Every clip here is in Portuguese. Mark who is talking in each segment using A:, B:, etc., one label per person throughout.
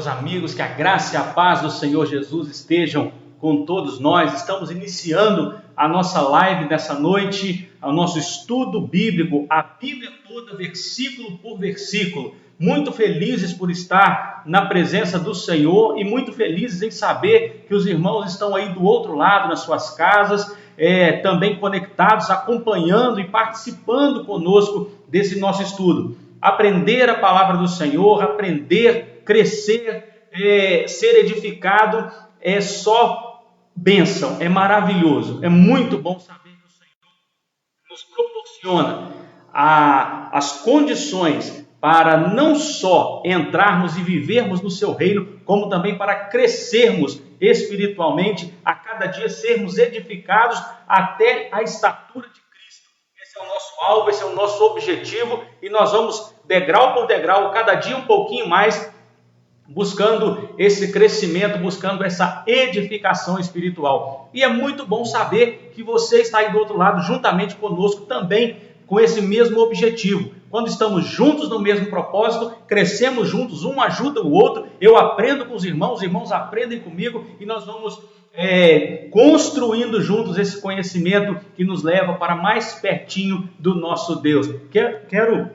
A: meus amigos, que a graça e a paz do Senhor Jesus estejam com todos nós. Estamos iniciando a nossa live dessa noite, o nosso estudo bíblico, a Bíblia toda, versículo por versículo. Muito felizes por estar na presença do Senhor e muito felizes em saber que os irmãos estão aí do outro lado, nas suas casas, também conectados, acompanhando e participando conosco desse nosso estudo. Aprender a palavra do Senhor, aprender, crescer, ser edificado é só bênção, é maravilhoso, é muito bom saber que o Senhor nos proporciona as condições para não só entrarmos e vivermos no seu reino, como também para crescermos espiritualmente, a cada dia sermos edificados até a estatura de Cristo. Esse é o nosso alvo, esse é o nosso objetivo, e nós vamos degrau por degrau, cada dia um pouquinho mais, buscando esse crescimento, buscando essa edificação espiritual. E é muito bom saber que você está aí do outro lado, juntamente conosco também, com esse mesmo objetivo. Quando estamos juntos no mesmo propósito, crescemos juntos, um ajuda o outro, eu aprendo com os irmãos aprendem comigo, e nós vamos construindo juntos esse conhecimento que nos leva para mais pertinho do nosso Deus. Quero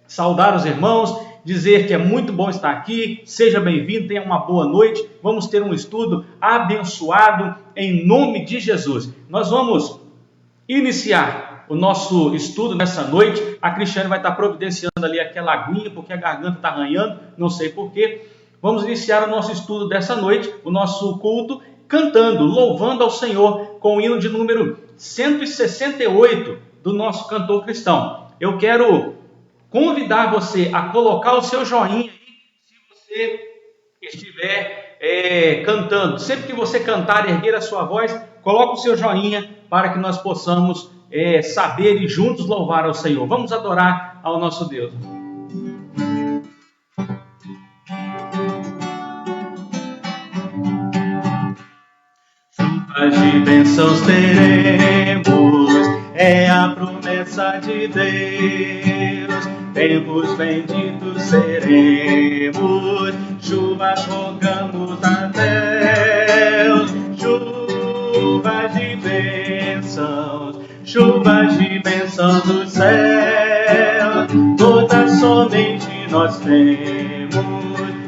A: saudar os irmãos, dizer que é muito bom estar aqui, seja bem-vindo, tenha uma boa noite, vamos ter um estudo abençoado em nome de Jesus. Nós vamos iniciar o nosso estudo nessa noite. A Cristiane vai estar providenciando ali aquela aguinha, porque a garganta está arranhando, não sei porquê. Vamos iniciar o nosso estudo dessa noite, o nosso culto, cantando, louvando ao Senhor, com o hino de número 168 do nosso cantor cristão. Eu quero convidar você a colocar o seu joinha aí, se você estiver cantando. Sempre que você cantar, erguer a sua voz, coloque o seu joinha para que nós possamos saber e juntos louvar ao Senhor. Vamos adorar ao nosso Deus. Chuvas de bênçãos teremos, é a promessa de Deus. Tempos benditos seremos, chuvas rogamos a Deus. Chuvas de bênçãos, chuvas de bênção do céu, todas somente nós temos.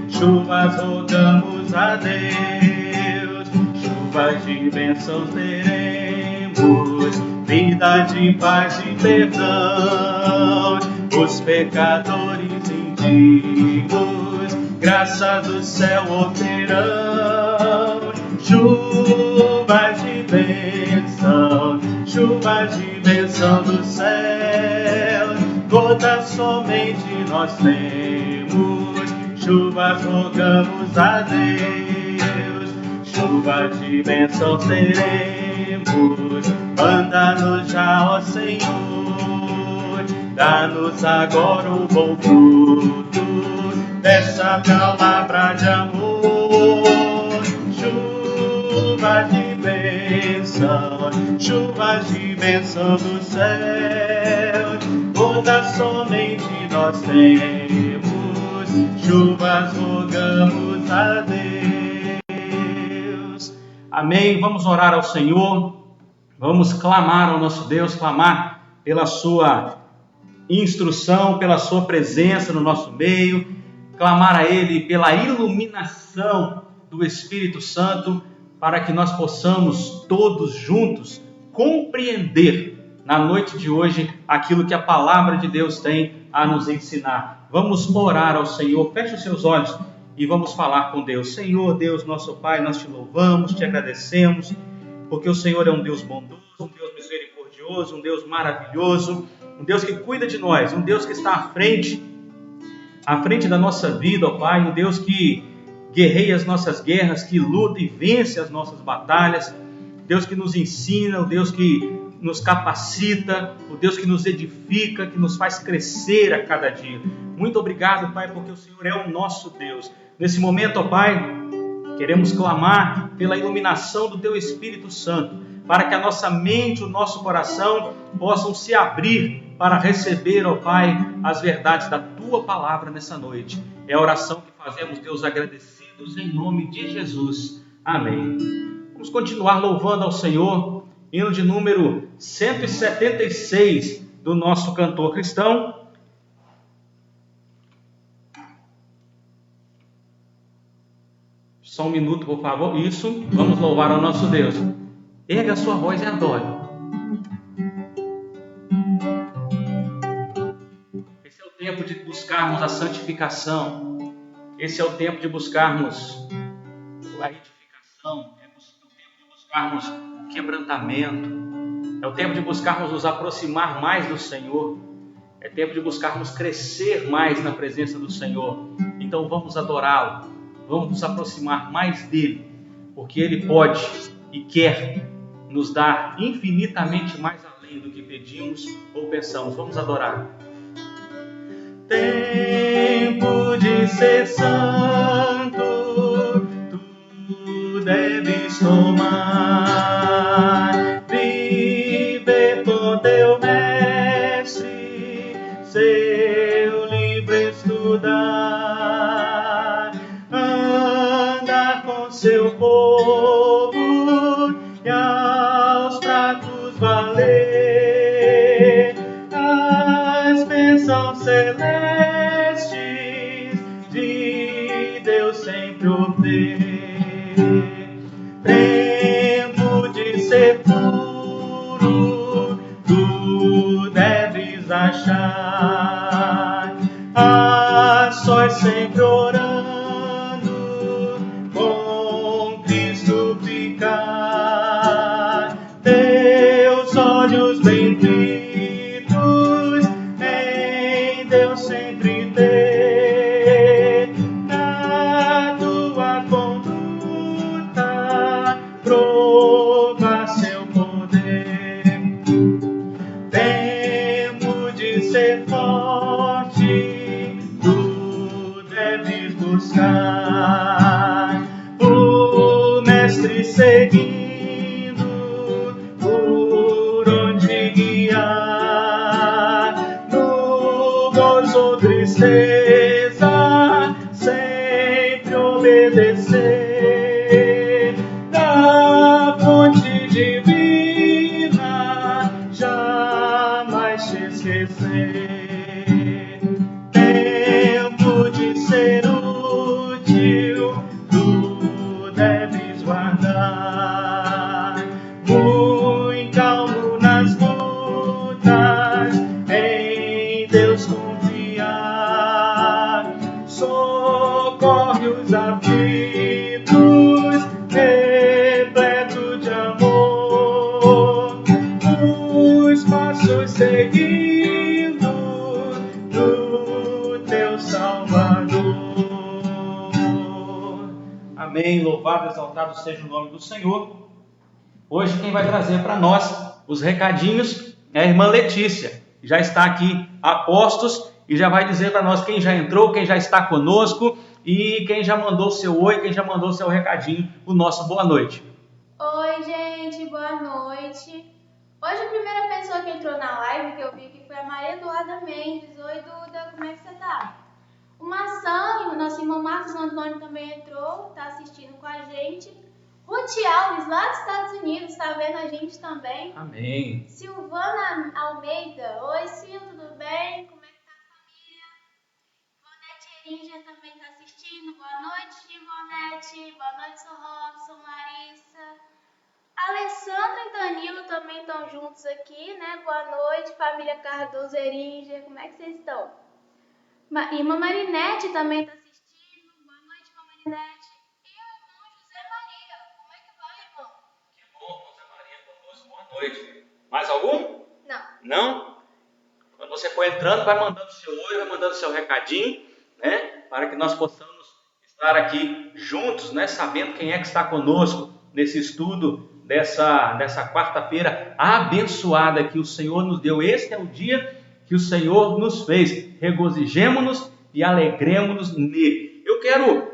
A: Chuvas rogamos a Deus, chuvas de bênçãos teremos, vida de paz e perdão. Os pecadores indignos, graça do céu obterão. Chuvas de bênção, chuvas de bênção do céu, todas somente nós temos. Chuvas rogamos a Deus, chuvas de bênção teremos. Manda-nos já, ó Senhor, dá-nos agora o bom fruto dessa palavra de amor. Chuvas de bênção do céu, todas somente nós temos. Chuvas rogamos a Deus. Amém. Vamos orar ao Senhor, vamos clamar ao nosso Deus, clamar pela sua instrução, pela sua presença no nosso meio, clamar a Ele pela iluminação do Espírito Santo, para que nós possamos todos juntos compreender na noite de hoje aquilo que a palavra de Deus tem a nos ensinar. Vamos orar ao Senhor, feche os seus olhos e vamos falar com Deus. Senhor, Deus nosso Pai, nós te louvamos, te agradecemos, porque o Senhor é um Deus bondoso, um Deus misericordioso, um Deus maravilhoso, um Deus que cuida de nós, um Deus que está à frente da nossa vida, ó Pai, um Deus que guerreia as nossas guerras, que luta e vence as nossas batalhas, Deus que nos ensina, o Deus que nos capacita, o Deus que nos edifica, que nos faz crescer a cada dia. Muito obrigado, Pai, porque o Senhor é o nosso Deus. Nesse momento, ó Pai, queremos clamar pela iluminação do Teu Espírito Santo, para que a nossa mente, o nosso coração possam se abrir para receber, ó Pai, as verdades da Tua palavra nessa noite. É a oração que fazemos, Deus, agradecido agradecidos em nome de Jesus. Amém. Vamos continuar louvando ao Senhor, hino de número 176 do nosso cantor cristão. Só um minuto, por favor. Isso, vamos louvar ao nosso Deus. Erga a sua voz e adore. Esse é o tempo de buscarmos a santificação. Esse é o tempo de buscarmos a edificação. É o tempo de buscarmos o quebrantamento. É o tempo de buscarmos nos aproximar mais do Senhor. É tempo de buscarmos crescer mais na presença do Senhor. Então vamos adorá-lo. Vamos nos aproximar mais dele, porque ele pode e quer nos dar infinitamente mais além do que pedimos ou pensamos. Vamos adorar. Tempo de ser santo, tu deves tomar, viver com teu mestre, seu livro estudar, andar com seu povo e aos pratos valer as bênçãos celestes de Deus sempre obter. Tempo de ser puro, tu deves achar, a sós sempre orando, com Cristo ficar. Teus olhos benditos em Deus sempre ter, na tua conduta provar seu poder. Tempo de ser forte, tu deves buscar o mestre seguindo, por onde guiar, no gozo ou tristeza, sempre obedecer, da fonte divina, jamais te esquecer. Tempo de ser útil, tu deves guardar, muito calmo nas lutas, em Deus confiar, socorre os aflitos, repleto de amor, os passos seguindo do teu Salvador. Amém. Louvado e exaltado seja o nome do Senhor. Hoje quem vai trazer para nós os recadinhos é a irmã Letícia. Já está aqui a postos e já vai dizer para nós quem já entrou, quem já está conosco e quem já mandou seu oi, quem já mandou seu recadinho, o nosso boa noite.
B: Oi, gente, boa noite. Hoje a primeira pessoa que entrou na live que eu vi que foi a Maria Eduarda Mendes. Oi, Duda, como é que você tá? O Maçã, o nosso irmão Marcos Antônio também entrou, tá assistindo com a gente. Ruth Alves, lá dos Estados Unidos, tá vendo a gente também.
A: Amém.
B: Silvana Almeida, oi, Sil, tudo bem? Como é que tá a família? Ivonete Erinja também tá assistindo. Boa noite, Ivonete. Boa noite, sou Robson, Larissa. Alessandra e Danilo também estão juntos aqui, né? Boa noite, família Cardoso Eringer, como é que vocês estão? Irmã Marinete também está assistindo. Boa noite, irmã Marinete. E o irmão José Maria, como é que vai, irmão?
A: Que bom, José Maria conosco, boa noite. Mais algum?
B: Não.
A: Não? Quando você for entrando, vai mandando seu oi, vai mandando seu recadinho, né? Para que nós possamos estar aqui juntos, né? Sabendo quem é que está conosco nesse estudo dessa quarta-feira abençoada que o Senhor nos deu. Este é o dia que o Senhor nos fez. Regozijemo-nos e alegremo-nos nele. Eu quero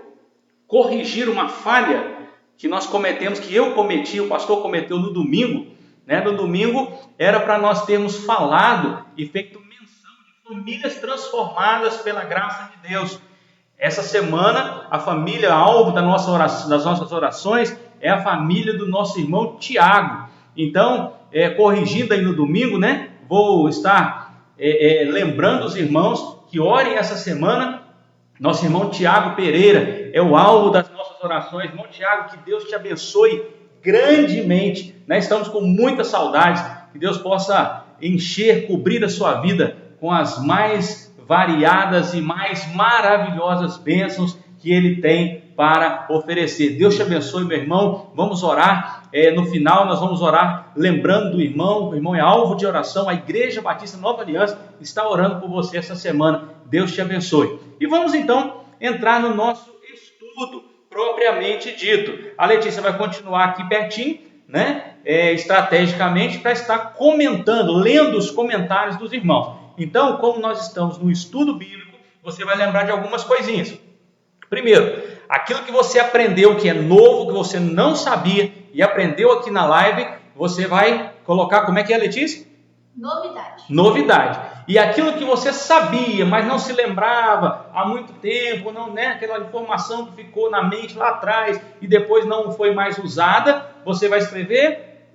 A: corrigir uma falha que nós cometemos, que eu cometi, o pastor cometeu no domingo. Né? No domingo era para nós termos falado e feito menção de famílias transformadas pela graça de Deus. Essa semana, a família alvo das nossas orações é a família do nosso irmão Tiago. Então, corrigindo aí no domingo, né? Vou estar lembrando os irmãos que orem essa semana. Nosso irmão Tiago Pereira é o alvo das nossas orações. Irmão Tiago, que Deus te abençoe grandemente, né? Estamos com muitas saudades, que Deus possa encher, cobrir a sua vida com as mais variadas e mais maravilhosas bênçãos que Ele tem para oferecer. Deus te abençoe, meu irmão. Vamos orar, no final nós vamos orar lembrando do irmão. O irmão é alvo de oração, a Igreja Batista Nova Aliança está orando por você essa semana. Deus te abençoe. E vamos então entrar no nosso estudo propriamente dito. A Letícia vai continuar aqui pertinho, né? Estrategicamente, para estar comentando, lendo os comentários dos irmãos. Então, como nós estamos no estudo bíblico, você vai lembrar de algumas coisinhas. Primeiro, aquilo que você aprendeu que é novo, que você não sabia e aprendeu aqui na live, você vai colocar, como é que é, Letícia? Novidade. E aquilo que você sabia, mas não se lembrava há muito tempo, não, né? Aquela informação que ficou na mente lá atrás e depois não foi mais usada, você vai escrever?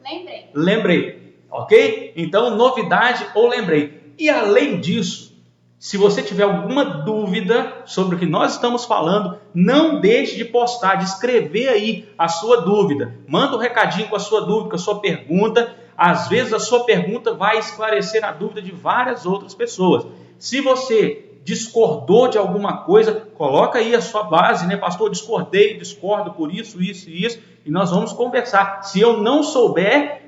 A: Lembrei. Ok? Então, novidade ou lembrei. E além disso, se você tiver alguma dúvida sobre o que nós estamos falando, não deixe de postar, de escrever aí a sua dúvida. Manda um recadinho com a sua dúvida, com a sua pergunta. Às vezes a sua pergunta vai esclarecer a dúvida de várias outras pessoas. Se você discordou de alguma coisa, coloca aí a sua base, né? Pastor, discordo por isso, isso e isso, e nós vamos conversar. Se eu não souber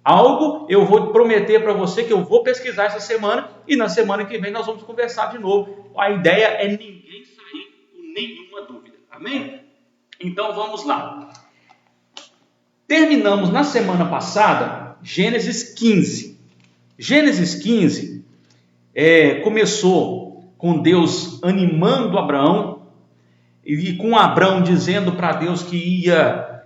A: algo, eu vou prometer para você que eu vou pesquisar essa semana e na semana que vem nós vamos conversar de novo. A ideia é ninguém sair com nenhuma dúvida. Amém? Então vamos lá. Terminamos na semana passada Gênesis 15. Gênesis 15 começou com Deus animando Abraão e com Abraão dizendo para Deus que ia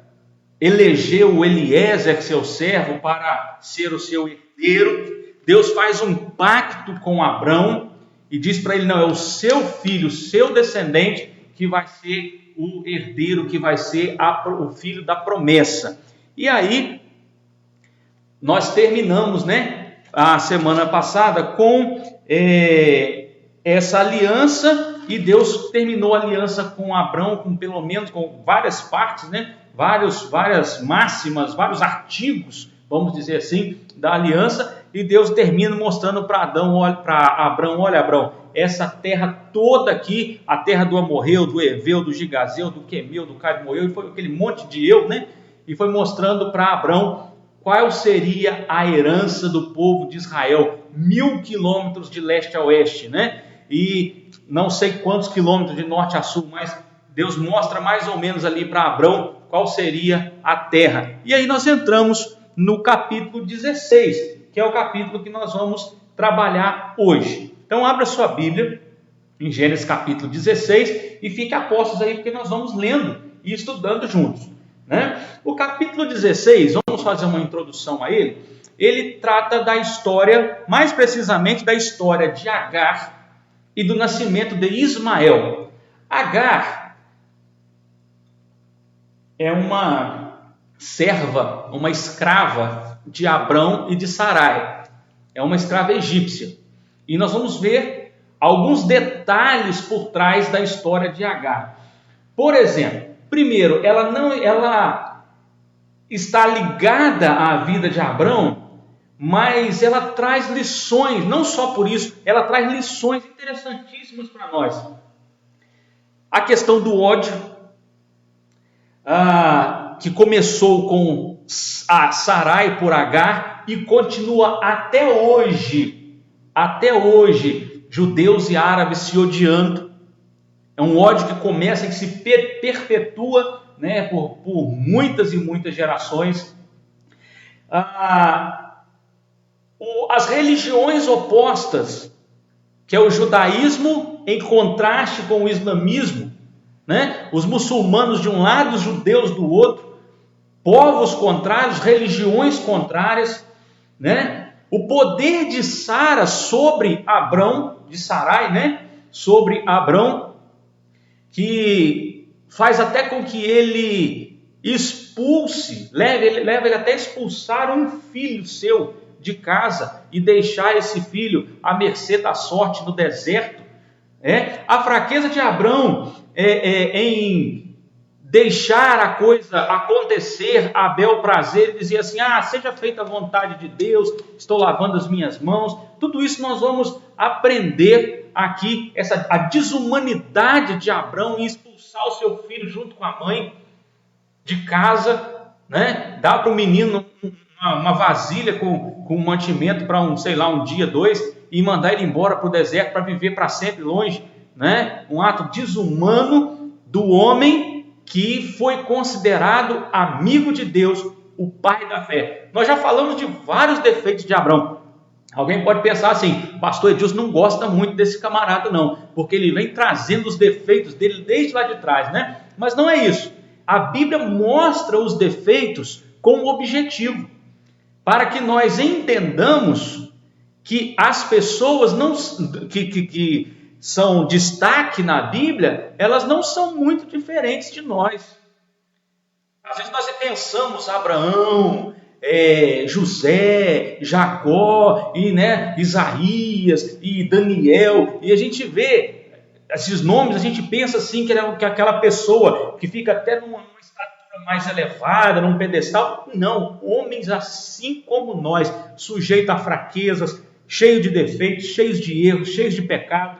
A: eleger o Eliezer, seu servo, para ser o seu herdeiro. Deus faz um pacto com Abraão e diz para ele, não, é o seu filho, o seu descendente, que vai ser o herdeiro, que vai ser o filho da promessa. E aí, nós terminamos, né, a semana passada com essa aliança, e Deus terminou a aliança com Abraão, com pelo menos com várias partes, né, várias máximas, vários artigos, vamos dizer assim, da aliança, e Deus termina mostrando para Abraão, olha Abraão, essa terra toda aqui, a terra do Amorreu, do Eveu, do Gigazeu, do Quemeu, do Cadmoeu, e foi aquele monte de eu, né, e foi mostrando para Abraão qual seria a herança do povo de Israel, 1000 quilômetros de leste a oeste, né, e não sei quantos quilômetros de norte a sul, mas Deus mostra mais ou menos ali para Abraão qual seria a terra. E aí nós entramos no capítulo 16, que é o capítulo que nós vamos trabalhar hoje. Então abra sua Bíblia em Gênesis capítulo 16 e fique a postos aí, porque nós vamos lendo e estudando juntos, né? O capítulo 16, vamos fazer uma introdução a ele. Ele trata da história, mais precisamente da história de Agar e do nascimento de Ismael. Agar é uma serva, uma escrava de Abrão e de Sarai. É uma escrava egípcia. E nós vamos ver alguns detalhes por trás da história de Agar. Por exemplo, primeiro, ela está ligada à vida de Abrão, mas ela traz lições, não só por isso, ela traz lições interessantíssimas para nós. A questão do ódio, que começou com a Sarai por Agar e continua até hoje, judeus e árabes se odiando. É um ódio que começa e que se perpetua, né, por muitas e muitas gerações. As religiões opostas, que é o judaísmo em contraste com o islamismo, né? Os muçulmanos de um lado, os judeus do outro, povos contrários, religiões contrárias, né? O poder de Sara sobre Abrão, de Sarai, né? Sobre Abrão, que faz até com que ele expulse, leva ele até expulsar um filho seu de casa e deixar esse filho à mercê da sorte no deserto. A fraqueza de Abrão em deixar a coisa acontecer a bel prazer, dizia assim: seja feita a vontade de Deus, estou lavando as minhas mãos. Tudo isso nós vamos aprender aqui, a desumanidade de Abrão em expulsar o seu filho junto com a mãe de casa, dar para o menino uma vasilha com mantimento para um dia, 2, e mandar ele embora para o deserto para viver para sempre longe, um ato desumano do homem que foi considerado amigo de Deus, o pai da fé. Nós já falamos de vários defeitos de Abrão. Alguém pode pensar assim: pastor Edilson não gosta muito desse camarada não, porque ele vem trazendo os defeitos dele desde lá de trás, Mas não é isso. A Bíblia mostra os defeitos com objetivo, para que nós entendamos que as pessoas que são destaque na Bíblia, elas não são muito diferentes de nós. Às vezes nós pensamos Abraão, José, Jacó, Isaías e Daniel, e a gente vê esses nomes, a gente pensa assim que aquela pessoa que fica até numa estatura mais elevada, num pedestal. Não, homens assim como nós, sujeitos a fraquezas, cheios de defeitos, cheios de erros, cheios de pecado,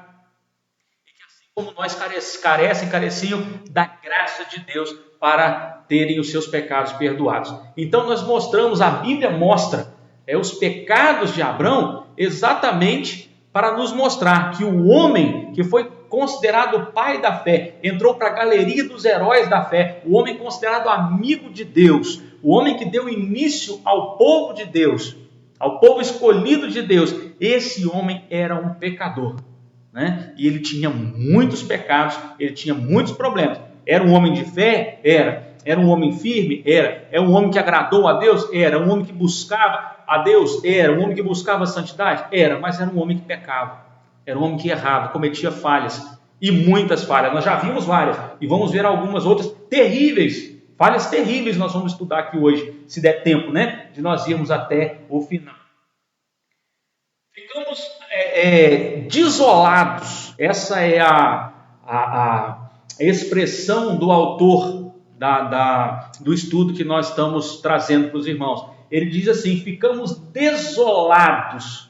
A: e que assim como nós careciam da graça de Deus para terem os seus pecados perdoados. Então nós mostramos, a Bíblia mostra os pecados de Abrão exatamente para nos mostrar que o homem que foi considerado o pai da fé, entrou para a galeria dos heróis da fé, o homem considerado amigo de Deus, o homem que deu início ao povo de Deus, ao povo escolhido de Deus. Esse homem era um pecador, e ele tinha muitos pecados, ele tinha muitos problemas. Era um homem de fé? Era um homem firme? Era um homem que agradou a Deus? Era um homem que buscava a Deus? Era um homem que buscava a santidade? Mas era um homem que pecava. Era um homem que errava, cometia falhas, e muitas falhas. Nós já vimos várias, e vamos ver algumas outras terríveis, falhas terríveis. Nós vamos estudar aqui hoje, se der tempo, de nós irmos até o final. Ficamos desolados. Essa é a expressão do autor do estudo que nós estamos trazendo para os irmãos. Ele diz assim: ficamos desolados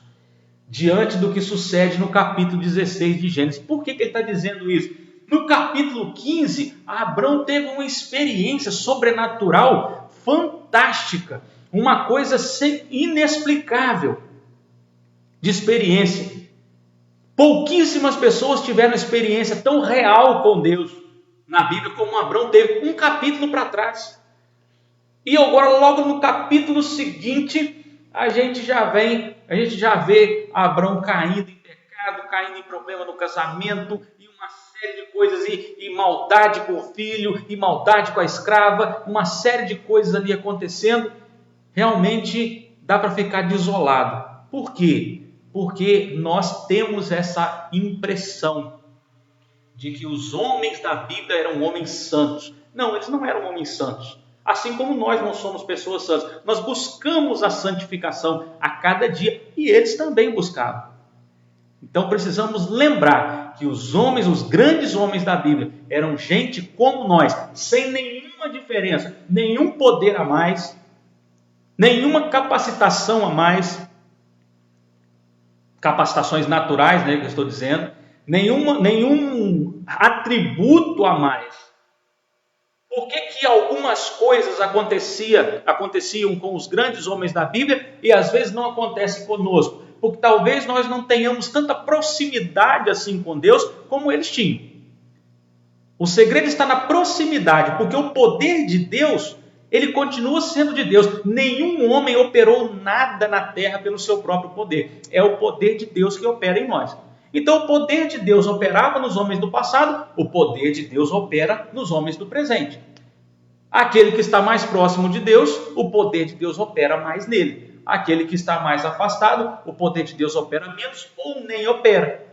A: diante do que sucede no capítulo 16 de Gênesis. Por que ele está dizendo isso? No capítulo 15, Abrão teve uma experiência sobrenatural fantástica, uma coisa inexplicável de experiência. Pouquíssimas pessoas tiveram experiência tão real com Deus na Bíblia como Abrão teve, um capítulo para trás. E agora, logo no capítulo seguinte, a gente já vê Abrão caindo em pecado, caindo em problema no casamento, e uma série de coisas, e maldade com o filho, e maldade com a escrava, uma série de coisas ali acontecendo. Realmente dá para ficar desolado. Por quê? Porque nós temos essa impressão de que os homens da Bíblia eram homens santos. Não, eles não eram homens santos. Assim como nós não somos pessoas santas, nós buscamos a santificação a cada dia, e eles também buscavam. Então precisamos lembrar que os grandes homens da Bíblia, eram gente como nós, sem nenhuma diferença, nenhum poder a mais, nenhuma capacitação a mais, capacitações naturais, que eu estou dizendo, nenhum atributo a mais. Por que algumas coisas aconteciam com os grandes homens da Bíblia e às vezes não acontece conosco? Porque talvez nós não tenhamos tanta proximidade assim com Deus como eles tinham. O segredo está na proximidade, porque o poder de Deus, ele continua sendo de Deus. Nenhum homem operou nada na terra pelo seu próprio poder. É o poder de Deus que opera em nós. Então o poder de Deus operava nos homens do passado, o poder de Deus opera nos homens do presente. Aquele que está mais próximo de Deus, o poder de Deus opera mais nele. Aquele que está mais afastado, o poder de Deus opera menos ou nem opera.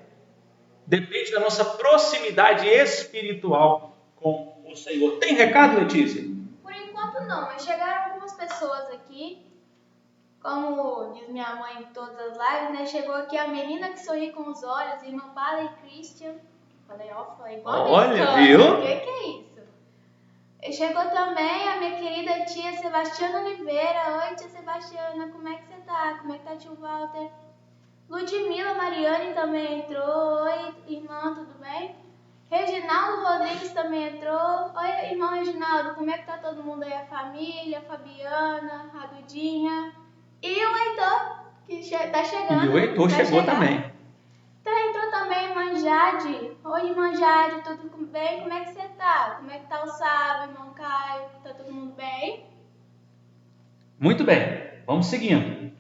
A: depende da nossa proximidade espiritual com o Senhor. Tem recado, Letícia?
B: Por enquanto não, mas chegaram algumas pessoas aqui. Como diz minha mãe em todas as lives, né? Chegou aqui a menina que sorri com os olhos, irmã Paula e Christian. Falei igual.
A: Olha, viu?
B: O que é isso? E chegou também a minha querida tia Sebastiana Oliveira. Oi, tia Sebastiana, como é que você tá? Como é que tá, tio Walter? Ludmila Mariane também entrou. Oi, irmã, tudo bem? Reginaldo Rodrigues também entrou. Oi, irmão Reginaldo, como é que tá todo mundo aí? A família, a Fabiana, a Dudinha. E o Heitor, que tá chegando.
A: E o Heitor chegou também.
B: Então entrou também a irmã Jade. Oi, irmã Jade, tudo bem? Como é que você tá? Como é que tá o Sábio, irmão Caio? Tá todo mundo bem?
A: Muito bem, vamos seguindo.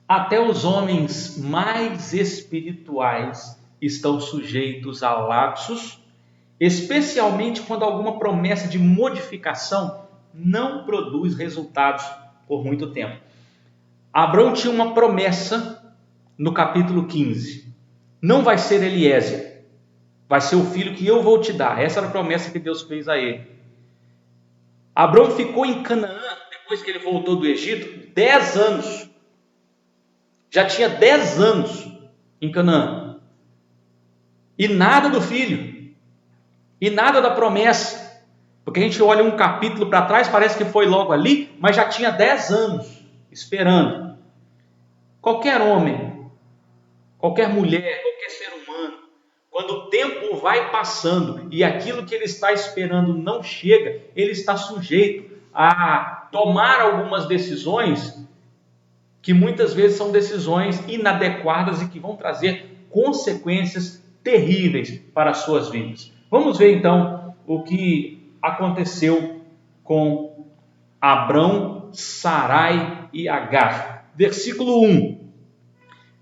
A: Até os homens mais espirituais estão sujeitos a lapsos, especialmente quando alguma promessa de modificação não produz resultados por muito tempo. Abraão tinha uma promessa no capítulo 15. Não vai ser Eliezer, vai ser o filho que eu vou te dar. Essa era a promessa que Deus fez a ele. Abraão ficou em Canaã, depois que ele voltou do Egito, 10 anos. Já tinha 10 anos em Canaã. E nada do filho. E nada da promessa. Porque a gente olha um capítulo para trás, parece que foi logo ali, mas já tinha 10 anos esperando. Qualquer homem, qualquer mulher, qualquer ser humano, quando o tempo vai passando e aquilo que ele está esperando não chega, ele está sujeito a tomar algumas decisões que muitas vezes são decisões inadequadas e que vão trazer consequências terríveis para as suas vidas. Vamos ver então o que aconteceu com Abrão, Sarai e Agar. Versículo 1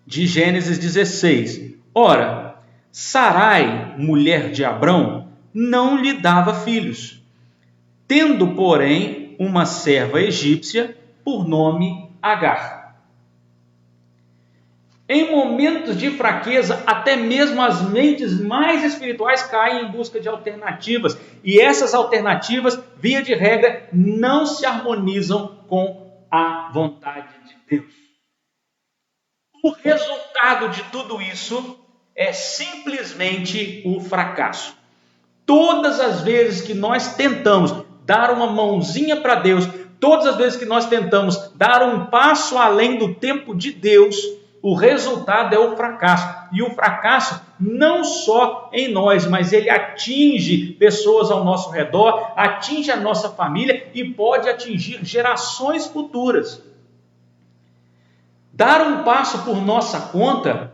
A: de Gênesis 16. Ora, Sarai, mulher de Abrão, não lhe dava filhos, tendo, porém, uma serva egípcia por nome Agar. Em momentos de fraqueza, até mesmo as mentes mais espirituais caem em busca de alternativas. E essas alternativas, via de regra, não se harmonizam com a vontade de Deus. O resultado de tudo isso é simplesmente o fracasso. Todas as vezes que nós tentamos dar uma mãozinha para Deus, todas as vezes que nós tentamos dar um passo além do tempo de Deus, o resultado é o fracasso. E o fracasso não só em nós, mas ele atinge pessoas ao nosso redor, atinge a nossa família e pode atingir gerações futuras. Dar um passo por nossa conta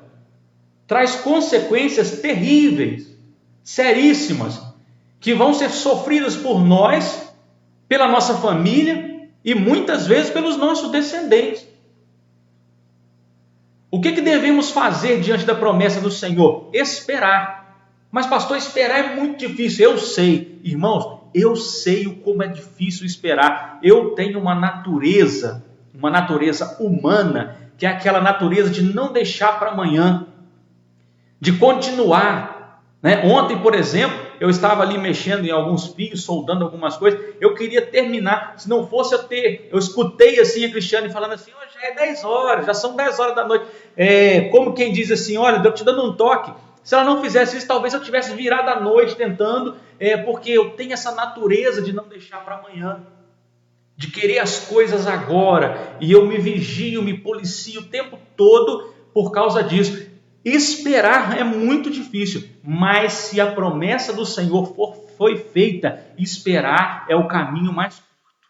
A: traz consequências terríveis, seríssimas, que vão ser sofridas por nós, pela nossa família e muitas vezes pelos nossos descendentes. O que devemos fazer diante da promessa do Senhor? Esperar. Mas pastor, esperar é muito difícil. Eu sei, irmãos, eu sei como é difícil esperar. Eu tenho uma natureza humana, que é aquela natureza de não deixar para amanhã, de continuar. Ontem, por exemplo, eu estava ali mexendo em alguns fios, soldando algumas coisas, eu queria terminar, se não fosse eu escutei assim a Cristiane falando assim, já é 10 horas, já são 10 horas da noite, como quem diz assim, olha, eu te dando um toque, se ela não fizesse isso, talvez eu tivesse virado à noite tentando, porque eu tenho essa natureza de não deixar para amanhã, de querer as coisas agora, e eu me vigio, me policio o tempo todo por causa disso. Esperar é muito difícil, mas se a promessa do Senhor foi feita, esperar é o caminho mais curto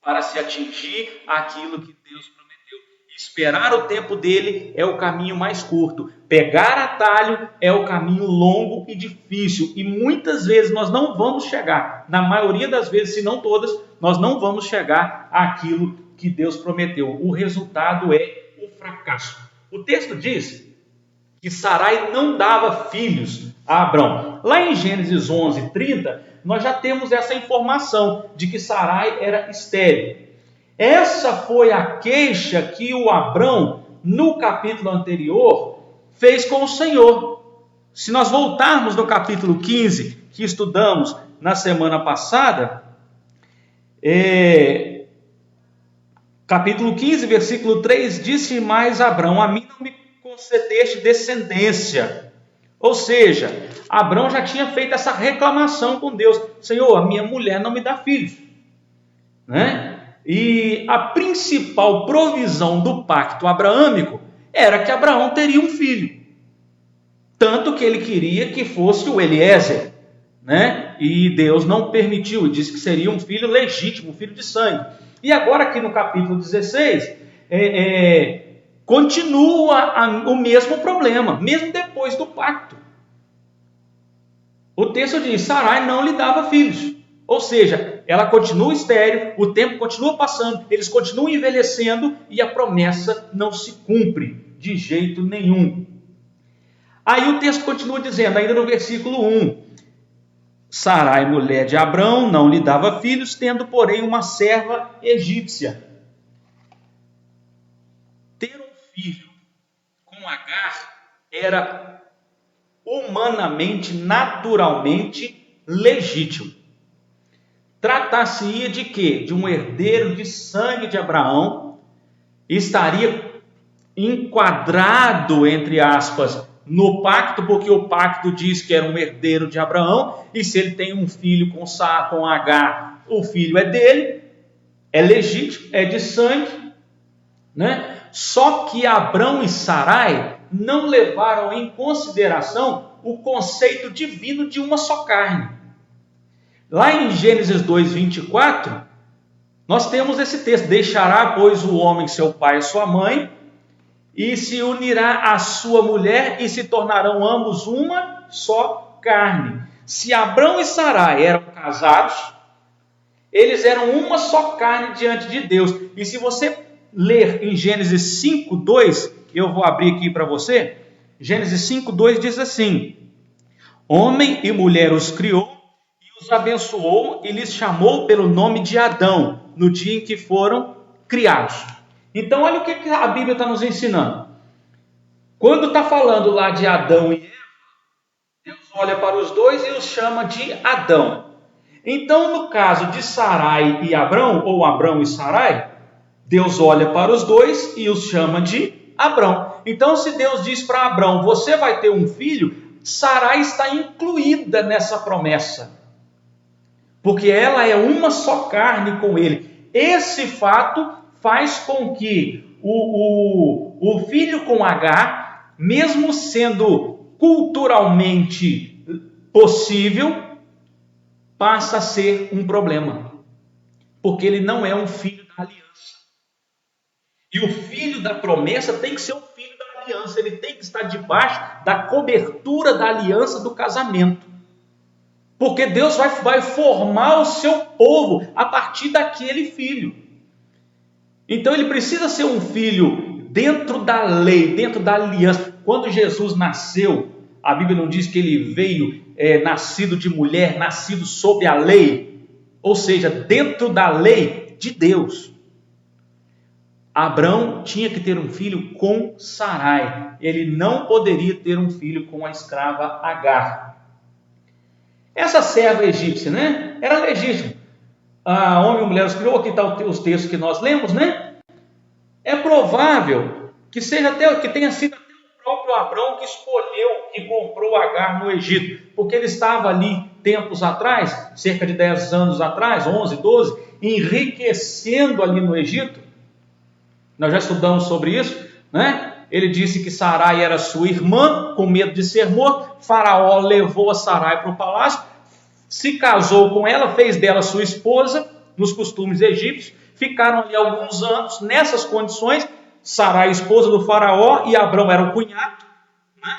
A: para se atingir aquilo que Deus prometeu. Esperar o tempo dele é o caminho mais curto. Pegar atalho é o caminho longo e difícil. E muitas vezes nós não vamos chegar, na maioria das vezes, se não todas, nós não vamos chegar àquilo que Deus prometeu. O resultado é o fracasso. O texto diz que Sarai não dava filhos a Abrão. Lá em Gênesis 11:30, nós já temos essa informação de que Sarai era estéril. Essa foi a queixa que o Abrão, no capítulo anterior, fez com o Senhor. Se nós voltarmos no capítulo 15, que estudamos na semana passada, capítulo 15, versículo 3, disse mais Abrão: a mim não me concedeste descendência. Ou seja, Abrão já tinha feito essa reclamação com Deus: Senhor, a minha mulher não me dá filhos, né? E a principal provisão do pacto abraâmico era que Abraão teria um filho. Tanto que ele queria que fosse o Eliezer, né? E Deus não permitiu, e disse que seria um filho legítimo, um filho de sangue. E agora aqui no capítulo 16, continua o mesmo problema, mesmo depois do pacto. O texto diz: Sarai não lhe dava filhos. Ou seja, ela continua estéril, o tempo continua passando, eles continuam envelhecendo e a promessa não se cumpre de jeito nenhum. Aí o texto continua dizendo, ainda no versículo 1, Sarai, mulher de Abrão, não lhe dava filhos, tendo, porém, uma serva egípcia. Ter um filho com Agar era humanamente, naturalmente legítimo. Tratar-se-ia de quê? De um herdeiro de sangue de Abraão, estaria enquadrado, entre aspas, no pacto, porque o pacto diz que era um herdeiro de Abraão, e se ele tem um filho com Agar, o filho é dele, é legítimo, é de sangue, né? Só que Abrão e Sarai não levaram em consideração o conceito divino de uma só carne. Lá em Gênesis 2:24, nós temos esse texto: deixará, pois, o homem seu pai e sua mãe, e se unirá à sua mulher, e se tornarão ambos uma só carne. Se Abrão e Sarai eram casados, eles eram uma só carne diante de Deus. E se você ler em Gênesis 5:2, eu vou abrir aqui para você. Gênesis 5:2 diz assim: homem e mulher os criou, os abençoou e lhes chamou pelo nome de Adão, no dia em que foram criados. Então, olha o que a Bíblia está nos ensinando. Quando está falando lá de Adão e Eva, Deus olha para os dois e os chama de Adão. Então, no caso de Sarai e Abrão, ou Abrão e Sarai, Deus olha para os dois e os chama de Abrão. Então, se Deus diz para Abrão, você vai ter um filho, Sarai está incluída nessa promessa, porque ela é uma só carne com ele. Esse fato faz com que o filho com Agar, mesmo sendo culturalmente possível, passa a ser um problema, porque ele não é um filho da aliança. E o filho da promessa tem que ser o filho da aliança, ele tem que estar debaixo da cobertura da aliança do casamento. Porque Deus vai formar o seu povo a partir daquele filho. Então ele precisa ser um filho dentro da lei, dentro da aliança. Quando Jesus nasceu, a Bíblia não diz que ele veio nascido de mulher, nascido sob a lei. Ou seja, dentro da lei de Deus. Abrão tinha que ter um filho com Sarai. Ele não poderia ter um filho com a escrava Agar. Essa serva egípcia, né, era legítima. Homem e mulher os criou, aqui estão os textos que nós lemos, né? É provável que tenha sido até o próprio Abrão que escolheu, que comprou Agar no Egito, porque ele estava ali tempos atrás, cerca de 10 anos atrás, 11, 12, enriquecendo ali no Egito. Nós já estudamos sobre isso, né? Ele disse que Sarai era sua irmã, com medo de ser morto. Faraó levou a Sarai para o palácio, se casou com ela, fez dela sua esposa, nos costumes egípcios. Ficaram ali alguns anos nessas condições. Sarai, esposa do faraó, e Abrão era o cunhado, né?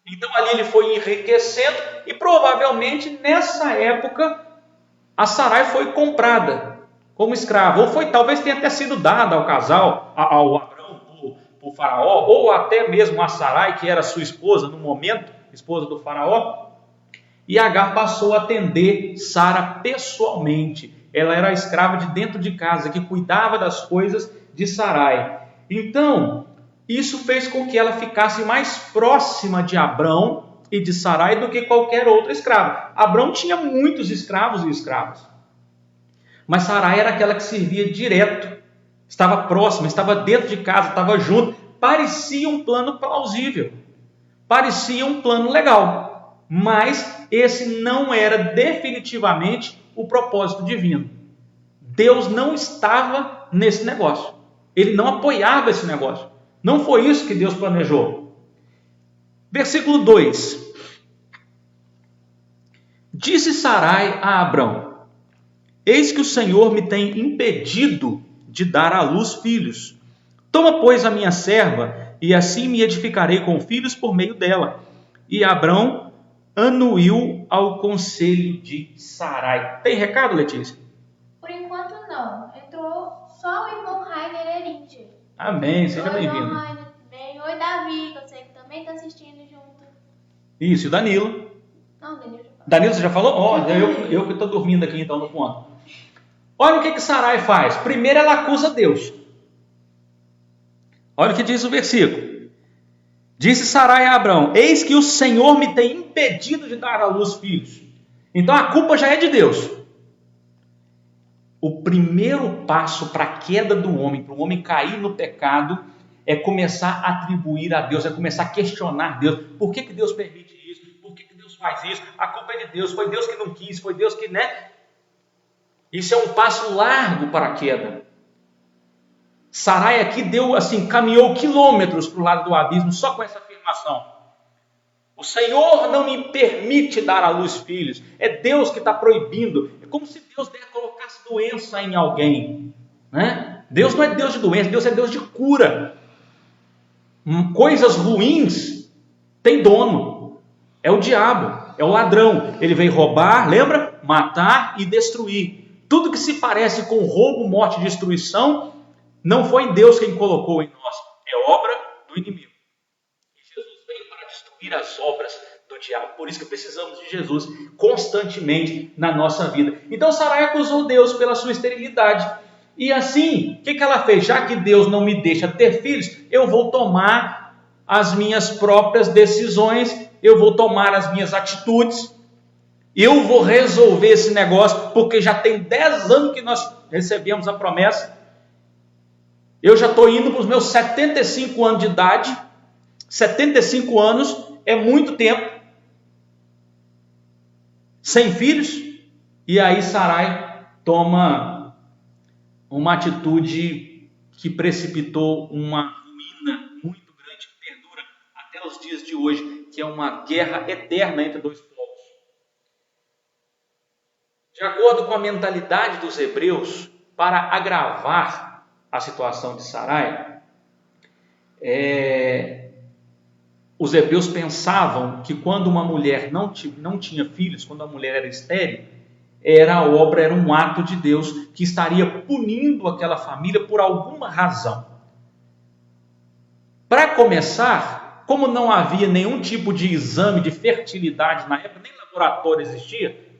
A: Então ali ele foi enriquecendo, e provavelmente nessa época a Sarai foi comprada como escrava, ou talvez tenha até sido dada ao casal, ao Abrão, por faraó, ou até mesmo a Sarai, que era sua esposa no momento, esposa do faraó. E Agar passou a atender Sara pessoalmente. Ela era a escrava de dentro de casa, que cuidava das coisas de Sarai. Então, isso fez com que ela ficasse mais próxima de Abrão e de Sarai do que qualquer outra escrava. Abrão tinha muitos escravos e escravas, mas Sarai era aquela que servia direto, estava próxima, estava dentro de casa, estava junto. Parecia um plano plausível, parecia um plano legal, mas esse não era definitivamente o propósito divino. Deus não estava nesse negócio, ele não apoiava esse negócio, não foi isso que Deus planejou. Versículo 2: Disse Sarai a Abrão: Eis que o Senhor me tem impedido de dar à luz filhos. Toma, pois, a minha serva, e assim me edificarei com filhos por meio dela. E Abrão anuiu ao conselho de Sarai. Tem recado, Letícia?
B: Por enquanto não. Entrou só o irmão Rainer Eringer.
A: Amém, seja bem-vindo.
B: Oi, irmão Rainer, tudo bem? Oi, Davi, que eu sei que também está assistindo junto.
A: Isso, e o Danilo.
B: Não, Danilo já falou.
A: Danilo, você já falou? Olha, eu que estou dormindo aqui então no ponto. Olha o que Sarai faz. Primeiro ela acusa Deus. Olha o que diz o versículo. Disse Sarai a Abrão: Eis que o Senhor me tem impedido de dar à luz filhos. Então a culpa já é de Deus. O primeiro passo para a queda do homem, para o homem cair no pecado, é começar a atribuir a Deus, é começar a questionar Deus. Por que Deus permite isso? Por que Deus faz isso? A culpa é de Deus, foi Deus que não quis, foi Deus que, né? Isso é um passo largo para a queda. Sarai aqui caminhou quilômetros para o lado do abismo só com essa afirmação. O Senhor não me permite dar à luz filhos. É Deus que está proibindo. É como se Deus colocasse doença em alguém, né? Deus não é Deus de doença, Deus é Deus de cura. Coisas ruins têm dono. É o diabo, é o ladrão. Ele veio roubar, lembra? Matar e destruir. Tudo que se parece com roubo, morte e destruição, não foi Deus quem colocou em nós. É obra do inimigo. E Jesus veio para destruir as obras do diabo. Por isso que precisamos de Jesus constantemente na nossa vida. Então Sarai acusou Deus pela sua esterilidade. E assim, o que ela fez? Já que Deus não me deixa ter filhos, eu vou tomar as minhas próprias decisões, eu vou tomar as minhas atitudes, eu vou resolver esse negócio, porque já tem 10 anos que nós recebemos a promessa. Eu já estou indo para os meus 75 anos de idade. 75 anos é muito tempo sem filhos. E aí Sarai toma uma atitude que precipitou uma ruína muito grande que perdura até os dias de hoje, que é uma guerra eterna entre dois povos. De acordo com a mentalidade dos hebreus, para agravar a situação de Sarai, os hebreus pensavam que quando uma mulher não tinha filhos, quando a mulher era estéril, era um ato de Deus que estaria punindo aquela família por alguma razão. Para começar, como não havia nenhum tipo de exame de fertilidade na época, nem laboratório existia,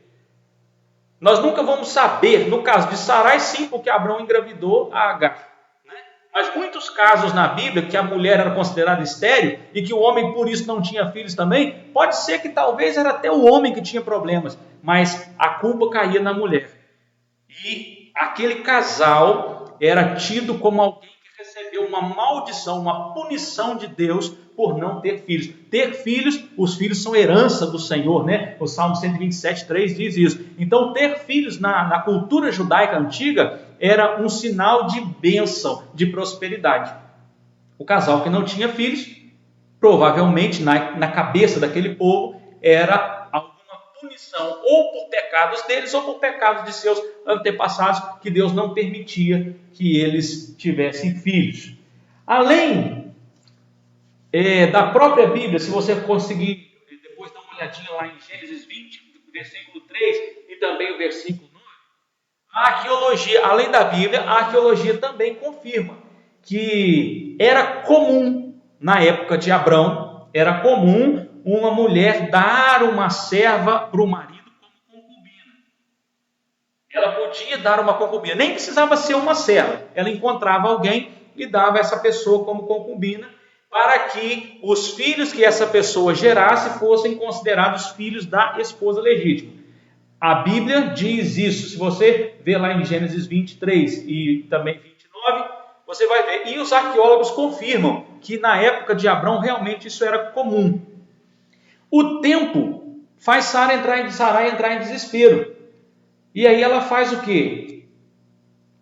A: nós nunca vamos saber. No caso de Sarai, sim, porque Abrão engravidou a Agar, né? Mas muitos casos na Bíblia que a mulher era considerada estéril e que o homem por isso não tinha filhos também, pode ser que talvez era até o homem que tinha problemas, mas a culpa caía na mulher. E aquele casal era tido como alguém que recebeu uma maldição, uma punição de Deus por não ter filhos. Ter filhos, os filhos são herança do Senhor, né? O Salmo 127:3 diz isso. Então, ter filhos na cultura judaica antiga era um sinal de bênção, de prosperidade. O casal que não tinha filhos, provavelmente na cabeça daquele povo, era alguma punição, ou por pecados deles, ou por pecados de seus antepassados, que Deus não permitia que eles tivessem filhos. Além da própria Bíblia, se você conseguir depois dar uma olhadinha lá em Gênesis 20, versículo 3 e também o versículo 9, a arqueologia, além da Bíblia, a arqueologia também confirma que era comum, na época de Abrão, era comum uma mulher dar uma serva para o marido como concubina. Ela podia dar uma concubina, nem precisava ser uma serva. Ela encontrava alguém e dava essa pessoa como concubina, para que os filhos que essa pessoa gerasse fossem considerados filhos da esposa legítima. A Bíblia diz isso. Se você ver lá em Gênesis 23 e também 29, você vai ver. E os arqueólogos confirmam que na época de Abrão realmente isso era comum. O tempo faz Sarai entrar em desespero. E aí ela faz o quê?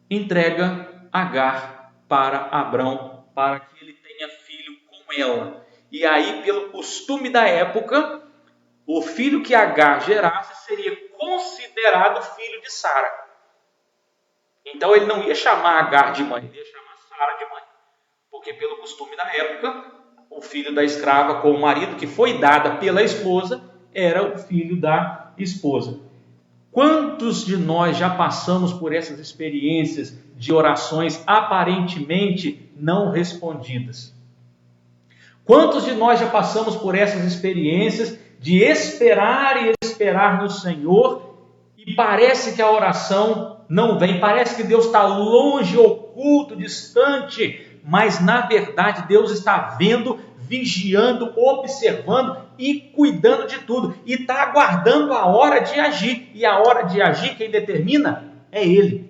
A: Entrega Agar para Abrão, para que ele tenha filho com ela. E aí, pelo costume da época, o filho que Agar gerasse seria considerado filho de Sara. Então ele não ia chamar Agar de mãe, ele ia chamar Sara de mãe. Porque pelo costume da época, o filho da escrava com o marido, que foi dada pela esposa, era o filho da esposa. Quantos de nós já passamos por essas experiências de orações aparentemente não respondidas? Quantos de nós já passamos por essas experiências de esperar e esperar no Senhor e parece que a oração não vem, parece que Deus está longe, oculto, distante, mas na verdade Deus está vendo, vigiando, observando e cuidando de tudo, e está aguardando a hora de agir, e a hora de agir quem determina é Ele.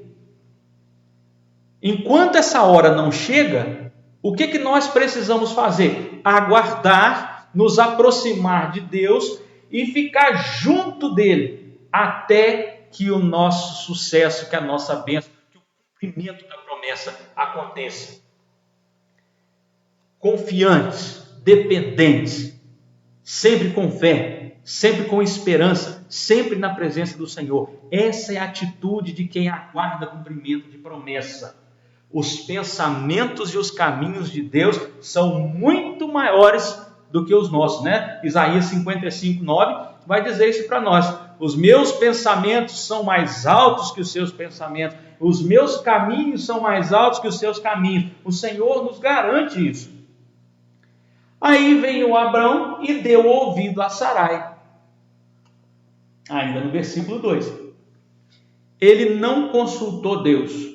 A: Enquanto essa hora não chega, o que nós precisamos fazer? Aguardar, nos aproximar de Deus e ficar junto dele, até que o nosso sucesso, que a nossa bênção, que o cumprimento da promessa aconteça. Confiantes, dependentes, sempre com fé, sempre com esperança, sempre na presença do Senhor. Essa é a atitude de quem aguarda cumprimento de promessa. Os pensamentos e os caminhos de Deus são muito maiores do que os nossos, né? Isaías 55:9 vai dizer isso para nós. Os meus pensamentos são mais altos que os seus pensamentos. Os meus caminhos são mais altos que os seus caminhos. O Senhor nos garante isso. Aí vem o Abrão e deu ouvido a Sarai. Ainda no versículo 2. Ele não consultou Deus.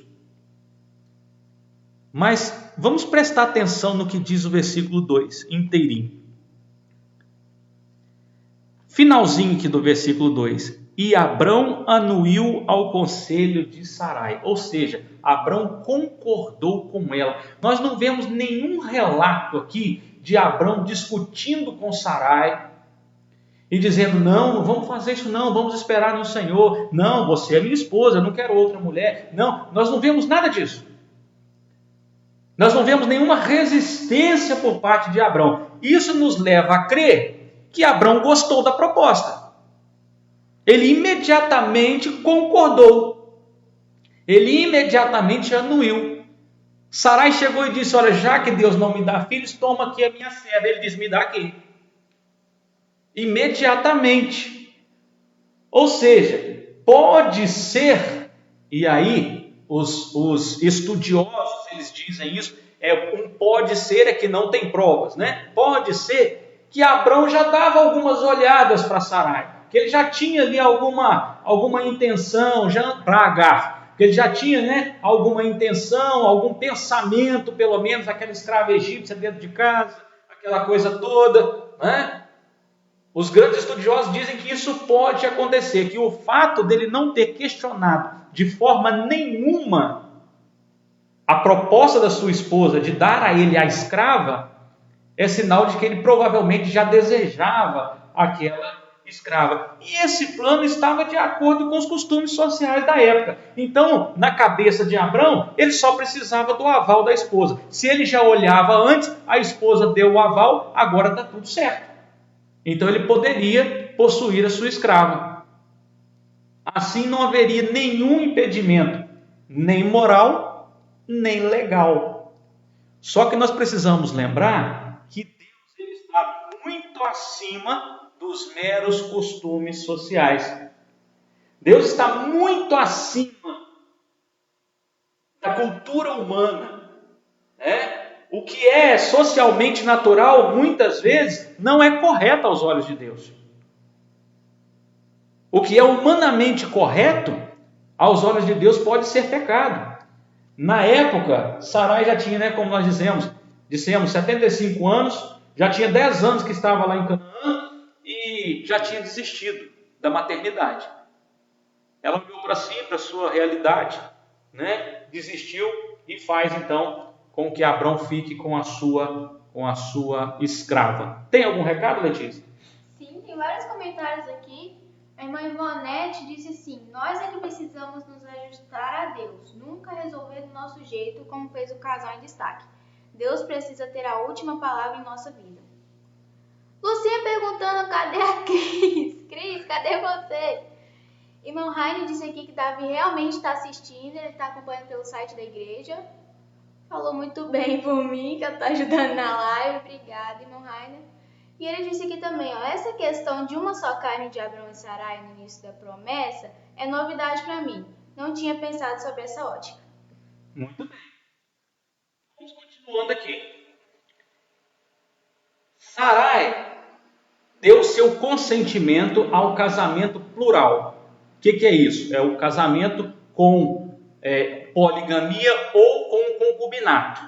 A: Mas vamos prestar atenção no que diz o versículo 2, inteirinho. Finalzinho aqui do versículo 2. E Abrão anuiu ao conselho de Sarai. Ou seja, Abrão concordou com ela. Nós não vemos nenhum relato aqui de Abrão discutindo com Sarai e dizendo, não vamos fazer isso não, vamos esperar no Senhor. Não, você é minha esposa, eu não quero outra mulher. Não, nós não vemos nada disso. Nós não vemos nenhuma resistência por parte de Abrão. Isso nos leva a crer que Abrão gostou da proposta. Ele imediatamente concordou. Ele imediatamente anuiu. Sarai chegou e disse, olha, já que Deus não me dá filhos, toma aqui a minha serva. Ele disse, me dá aqui. Imediatamente. Ou seja, pode ser, e aí os estudiosos, eles dizem isso, pode ser é que não tem provas, né? Pode ser que Abrão já dava algumas olhadas para Sarai, que ele já tinha ali alguma intenção para Agar, que ele já tinha, né, alguma intenção, algum pensamento, pelo menos, aquela escrava egípcia dentro de casa, aquela coisa toda, né? Os grandes estudiosos dizem que isso pode acontecer, que o fato dele não ter questionado de forma nenhuma a proposta da sua esposa de dar a ele a escrava é sinal de que ele provavelmente já desejava aquela escrava. E esse plano estava de acordo com os costumes sociais da época. Então, na cabeça de Abrão, ele só precisava do aval da esposa. Se ele já olhava antes, a esposa deu o aval, agora está tudo certo. Então ele poderia possuir a sua escrava. Assim não haveria nenhum impedimento, nem moral, nem legal. Só que nós precisamos lembrar que Deus ele está muito acima dos meros costumes sociais. Deus está muito acima da cultura humana, né? O que é socialmente natural, muitas vezes, não é correto aos olhos de Deus. O que é humanamente correto, aos olhos de Deus, pode ser pecado. Na época, Sarai já tinha, como nós dissemos 75 anos, já tinha 10 anos que estava lá em Canaã e já tinha desistido da maternidade. Ela olhou para si, para a sua realidade, desistiu e faz então com que Abrão fique com a sua escrava. Tem algum recado, Letícia?
B: Sim, tem vários comentários aqui. A irmã Ivonete disse assim: nós é que precisamos nos ajustar a Deus, nunca resolver do nosso jeito, como fez o casal em destaque. Deus precisa ter a última palavra em nossa vida. Lucinha perguntando: cadê a Cris? Cris, cadê você? Irmão Rainer disse aqui que Davi realmente está assistindo, ele está acompanhando pelo site da igreja. Falou muito bem por mim, que eu estou ajudando na live. Obrigada, irmão Rainer. E ele disse aqui também, essa questão de uma só carne de Abrão e Sarai no início da promessa é novidade para mim. Não tinha pensado sobre essa ótica.
A: Muito bem. Vamos continuando aqui. Sarai deu seu consentimento ao casamento plural. O que é isso? É o casamento com poligamia ou com concubinato.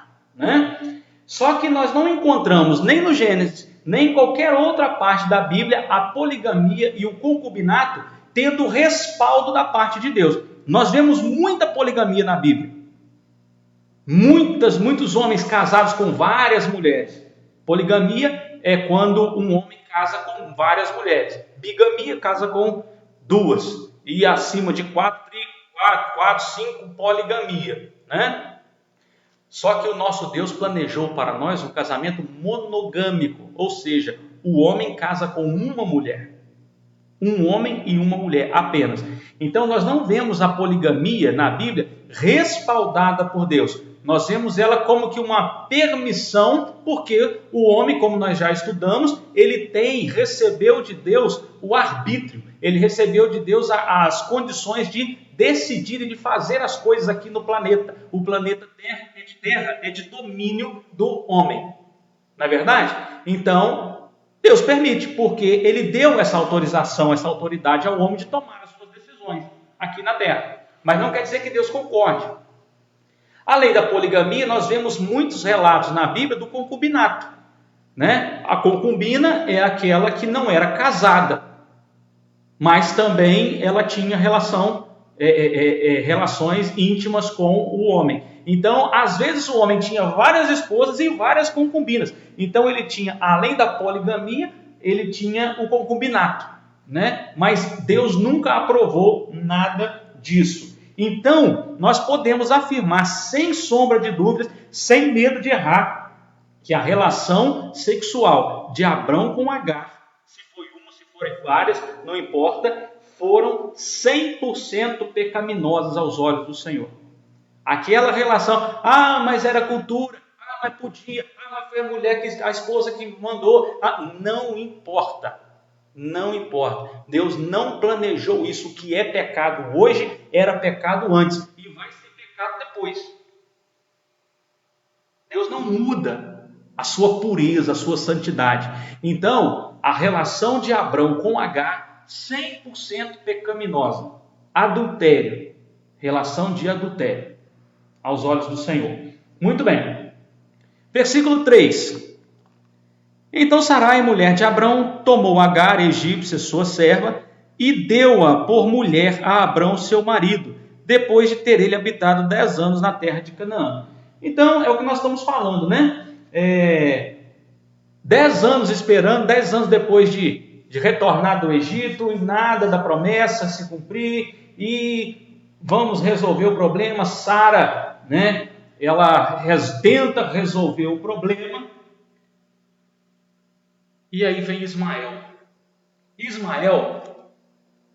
A: Só que nós não encontramos nem no Gênesis, nem em qualquer outra parte da Bíblia, a poligamia e o concubinato tendo respaldo da parte de Deus. Nós vemos muita poligamia na Bíblia. Muitos homens casados com várias mulheres. Poligamia é quando um homem casa com várias mulheres. Bigamia casa com 2. E acima de 4, 5, poligamia. Só que o nosso Deus planejou para nós um casamento monogâmico, ou seja, o homem casa com uma mulher. Um homem e uma mulher apenas. Então nós não vemos a poligamia na Bíblia respaldada por Deus. Nós vemos ela como que uma permissão, porque o homem, como nós já estudamos, ele recebeu de Deus o arbítrio. Ele recebeu de Deus as condições de decidir e de fazer as coisas aqui no planeta. O planeta Terra é de domínio do homem. Não é verdade? Então, Deus permite, porque Ele deu essa autorização, essa autoridade ao homem de tomar as suas decisões aqui na Terra. Mas não quer dizer que Deus concorde. Além da poligamia, nós vemos muitos relatos na Bíblia do concubinato. A concubina é aquela que não era casada, mas também ela tinha relações íntimas com o homem. Então, às vezes o homem tinha várias esposas e várias concubinas. Então, ele tinha, além da poligamia, ele tinha o concubinato. Mas Deus nunca aprovou nada disso. Então, nós podemos afirmar, sem sombra de dúvidas, sem medo de errar, que a relação sexual de Abrão com Agar, se foi uma, se forem várias, não importa, foram 100% pecaminosas aos olhos do Senhor. Aquela relação, mas era cultura, mas podia, mas foi a mulher, a esposa que mandou, não importa. Não importa. Deus não planejou isso. O que é pecado hoje era pecado antes e vai ser pecado depois. Deus não muda a sua pureza, a sua santidade. Então, a relação de Abrão com Agar, 100% pecaminosa. Adultério. Relação de adultério aos olhos do Senhor. Muito bem. Versículo 3. Então Sarai, mulher de Abrão, tomou Agar, egípcia, sua serva, e deu-a por mulher a Abrão, seu marido, depois de ter ele habitado 10 anos na terra de Canaã. Então, é o que nós estamos falando, 10 anos esperando, 10 anos depois de retornar do Egito, e nada da promessa se cumprir, e vamos resolver o problema. Sara, ela tenta resolver o problema. E aí vem Ismael. Ismael,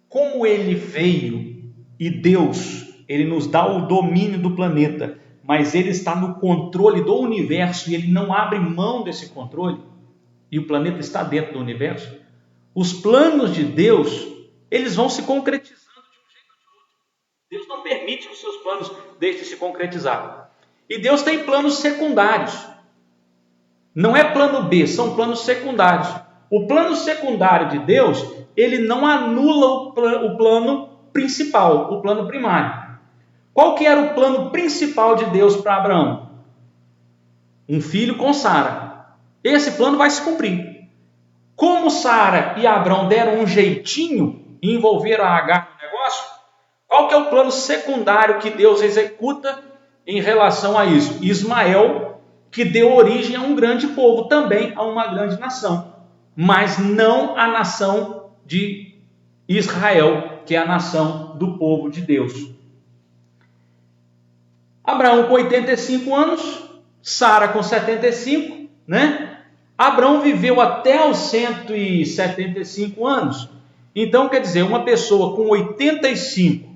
A: como ele veio e Deus, ele nos dá o domínio do planeta, mas ele está no controle do universo e ele não abre mão desse controle, e o planeta está dentro do universo, os planos de Deus, eles vão se concretizando de um jeito ou de outro. Deus não permite que os seus planos deixem de se concretizar. E Deus tem planos secundários. Não é plano B, são planos secundários. O plano secundário de Deus, ele não anula o plano principal, o plano primário. Qual que era o plano principal de Deus para Abraão? Um filho com Sara. Esse plano vai se cumprir. Como Sara e Abraão deram um jeitinho e envolveram a Agar no negócio, qual que é o plano secundário que Deus executa em relação a isso? Ismael, que deu origem a um grande povo, também a uma grande nação, mas não a nação de Israel, que é a nação do povo de Deus. Abraão com 85 anos, Sara com 75, né? Abraão viveu até os 175 anos. Então, quer dizer, uma pessoa com 85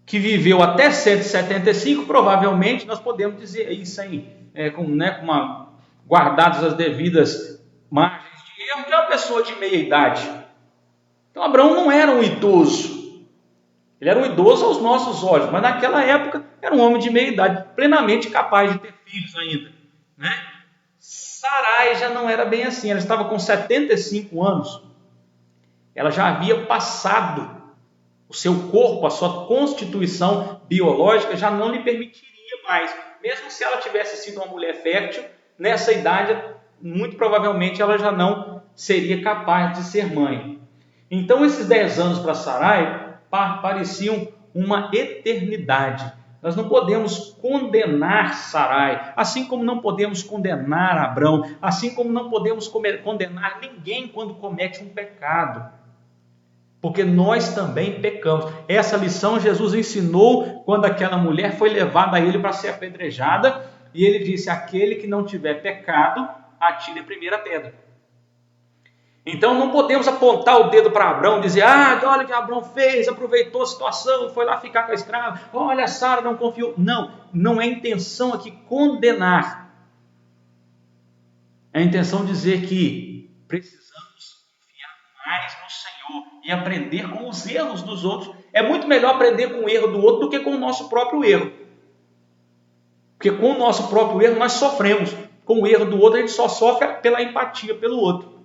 A: que viveu até 175, provavelmente nós podemos dizer isso aí, guardadas as devidas margens de erro, que é uma pessoa de meia idade. Então, Abraão não era um idoso. Ele era um idoso aos nossos olhos, mas naquela época era um homem de meia idade, plenamente capaz de ter filhos ainda, né? Sarai já não era bem assim, ela estava com 75 anos. Ela já havia passado, o seu corpo, a sua constituição biológica já não lhe permitiria mais. Mesmo se ela tivesse sido uma mulher fértil, nessa idade, muito provavelmente ela já não seria capaz de ser mãe. Então esses 10 anos para Sarai pareciam uma eternidade. Nós não podemos condenar Sarai, assim como não podemos condenar Abrão, assim como não podemos condenar ninguém quando comete um pecado. Porque nós também pecamos. Essa lição Jesus ensinou quando aquela mulher foi levada a ele para ser apedrejada, e ele disse: aquele que não tiver pecado, atire a primeira pedra. Então não podemos apontar o dedo para Abrão e dizer: olha o que Abrão fez, aproveitou a situação, foi lá ficar com a escrava, olha, Sara não confiou. Não é intenção aqui condenar. É a intenção dizer que precisamos confiar mais no Senhor e aprender com os erros dos outros. É muito melhor aprender com o erro do outro do que com o nosso próprio erro. Porque com o nosso próprio erro nós sofremos. Com o erro do outro a gente só sofre pela empatia pelo outro.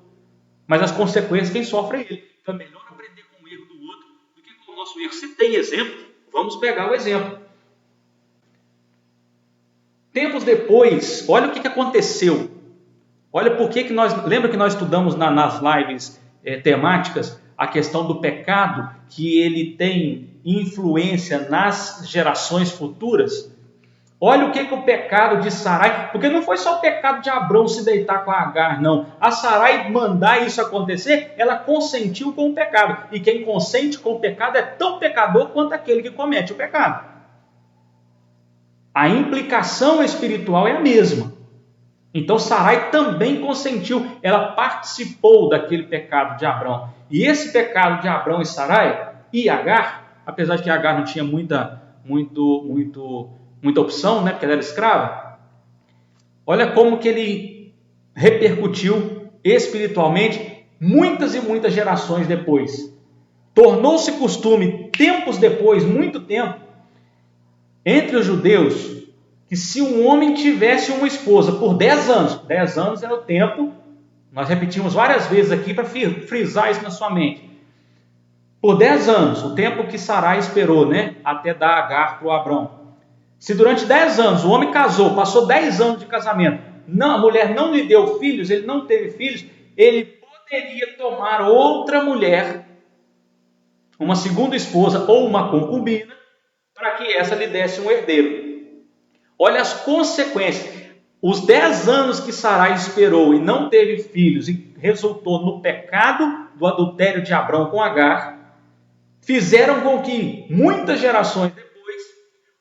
A: Mas as consequências quem sofre é ele. Então é melhor aprender com o erro do outro do que com o nosso erro. Se tem exemplo, vamos pegar o exemplo. Tempos depois, olha o que aconteceu. Olha por que nós... Lembra que nós estudamos nas lives temáticas a questão do pecado, que ele tem influência nas gerações futuras? Olha o que o pecado de Sarai, porque não foi só o pecado de Abrão se deitar com a Agar, não. A Sarai mandar isso acontecer, ela consentiu com o pecado. E quem consente com o pecado é tão pecador quanto aquele que comete o pecado. A implicação espiritual é a mesma. Então Sarai também consentiu, ela participou daquele pecado de Abrão. E esse pecado de Abrão e Sarai e Agar, apesar de que Agar não tinha muita opção, né, porque ela era escrava, olha como que ele repercutiu espiritualmente muitas e muitas gerações depois. Tornou-se costume, tempos depois, muito tempo, entre os judeus, que se um homem tivesse uma esposa por 10 anos, 10 anos era o tempo, nós repetimos várias vezes aqui para frisar isso na sua mente, por 10 anos, o tempo que Sarai esperou, né, até dar Agar para o Abrão. Se durante 10 anos o homem casou, passou 10 anos de casamento, a mulher não lhe deu filhos, ele não teve filhos, ele poderia tomar outra mulher, uma segunda esposa ou uma concubina, para que essa lhe desse um herdeiro. Olha as consequências. Os 10 anos que Sarai esperou e não teve filhos e resultou no pecado do adultério de Abrão com Agar, fizeram com que muitas gerações depois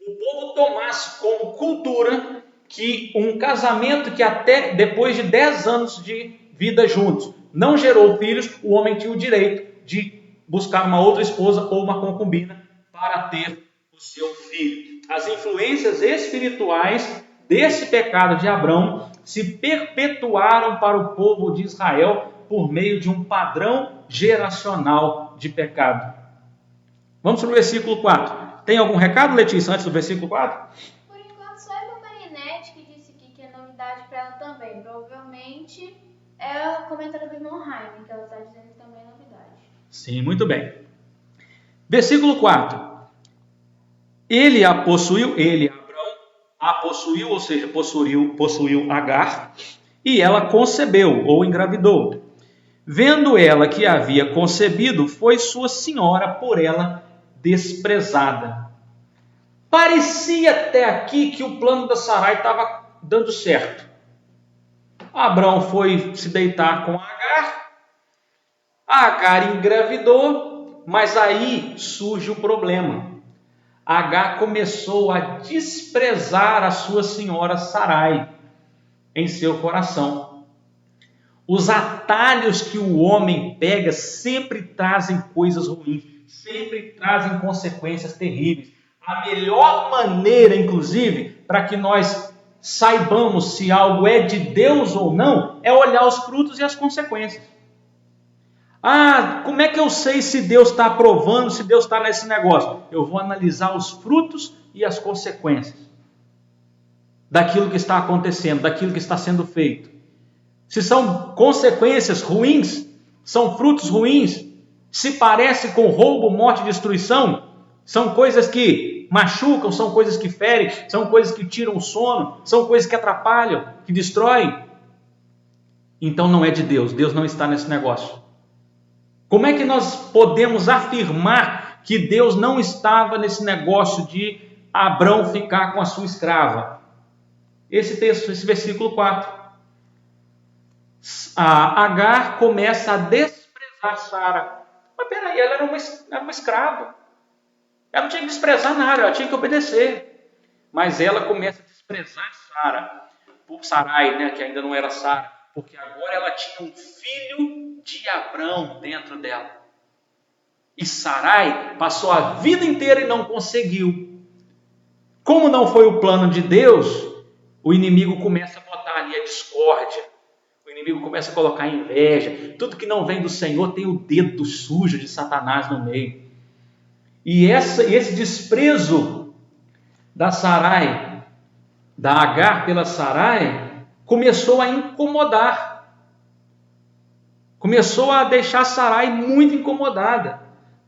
A: o povo tomasse como cultura que um casamento que até depois de 10 anos de vida juntos não gerou filhos, o homem tinha o direito de buscar uma outra esposa ou uma concubina para ter o seu filho. As influências espirituais desse pecado de Abrão se perpetuaram para o povo de Israel por meio de um padrão geracional de pecado. Vamos para o versículo 4. Tem algum recado, Letícia, antes do versículo 4?
B: Por enquanto, só a irmã Marinete que disse aqui que é novidade para também. Provavelmente é o comentário do irmão Jaime, que ela está dizendo que também é novidade.
A: Sim, muito bem. Versículo 4. Ele, Abrão, a possuiu, ou seja, possuiu Agar, e ela concebeu ou engravidou. Vendo ela que havia concebido, foi sua senhora por ela desprezada. Parecia até aqui que o plano da Sarai estava dando certo. Abrão foi se deitar com Agar. Agar engravidou, mas aí surge o problema. Agar começou a desprezar a sua senhora Sarai em seu coração. Os atalhos que o homem pega sempre trazem coisas ruins, sempre trazem consequências terríveis. A melhor maneira, inclusive, para que nós saibamos se algo é de Deus ou não, é olhar os frutos e as consequências. Como é que eu sei se Deus está aprovando, se Deus está nesse negócio? Eu vou analisar os frutos e as consequências daquilo que está acontecendo, daquilo que está sendo feito. Se são consequências ruins, são frutos ruins, se parece com roubo, morte e destruição, são coisas que machucam, são coisas que ferem, são coisas que tiram o sono, são coisas que atrapalham, que destroem. Então não é de Deus, Deus não está nesse negócio. Como é que nós podemos afirmar que Deus não estava nesse negócio de Abrão ficar com a sua escrava? Esse texto, esse versículo 4. A Agar começa a desprezar Sara. Mas peraí, ela era uma escrava. Ela não tinha que desprezar nada, ela tinha que obedecer. Mas ela começa a desprezar Sarai, né, que ainda não era Sara, porque agora ela tinha um filho de Abrão dentro dela. E Sarai passou a vida inteira e não conseguiu. Como não foi o plano de Deus, o inimigo começa a botar ali a discórdia. O inimigo começa a colocar inveja. Tudo que não vem do Senhor tem o dedo sujo de Satanás no meio. E esse desprezo da Sarai, da Agar pela Sarai, começou a incomodar. Começou a deixar Sarai muito incomodada,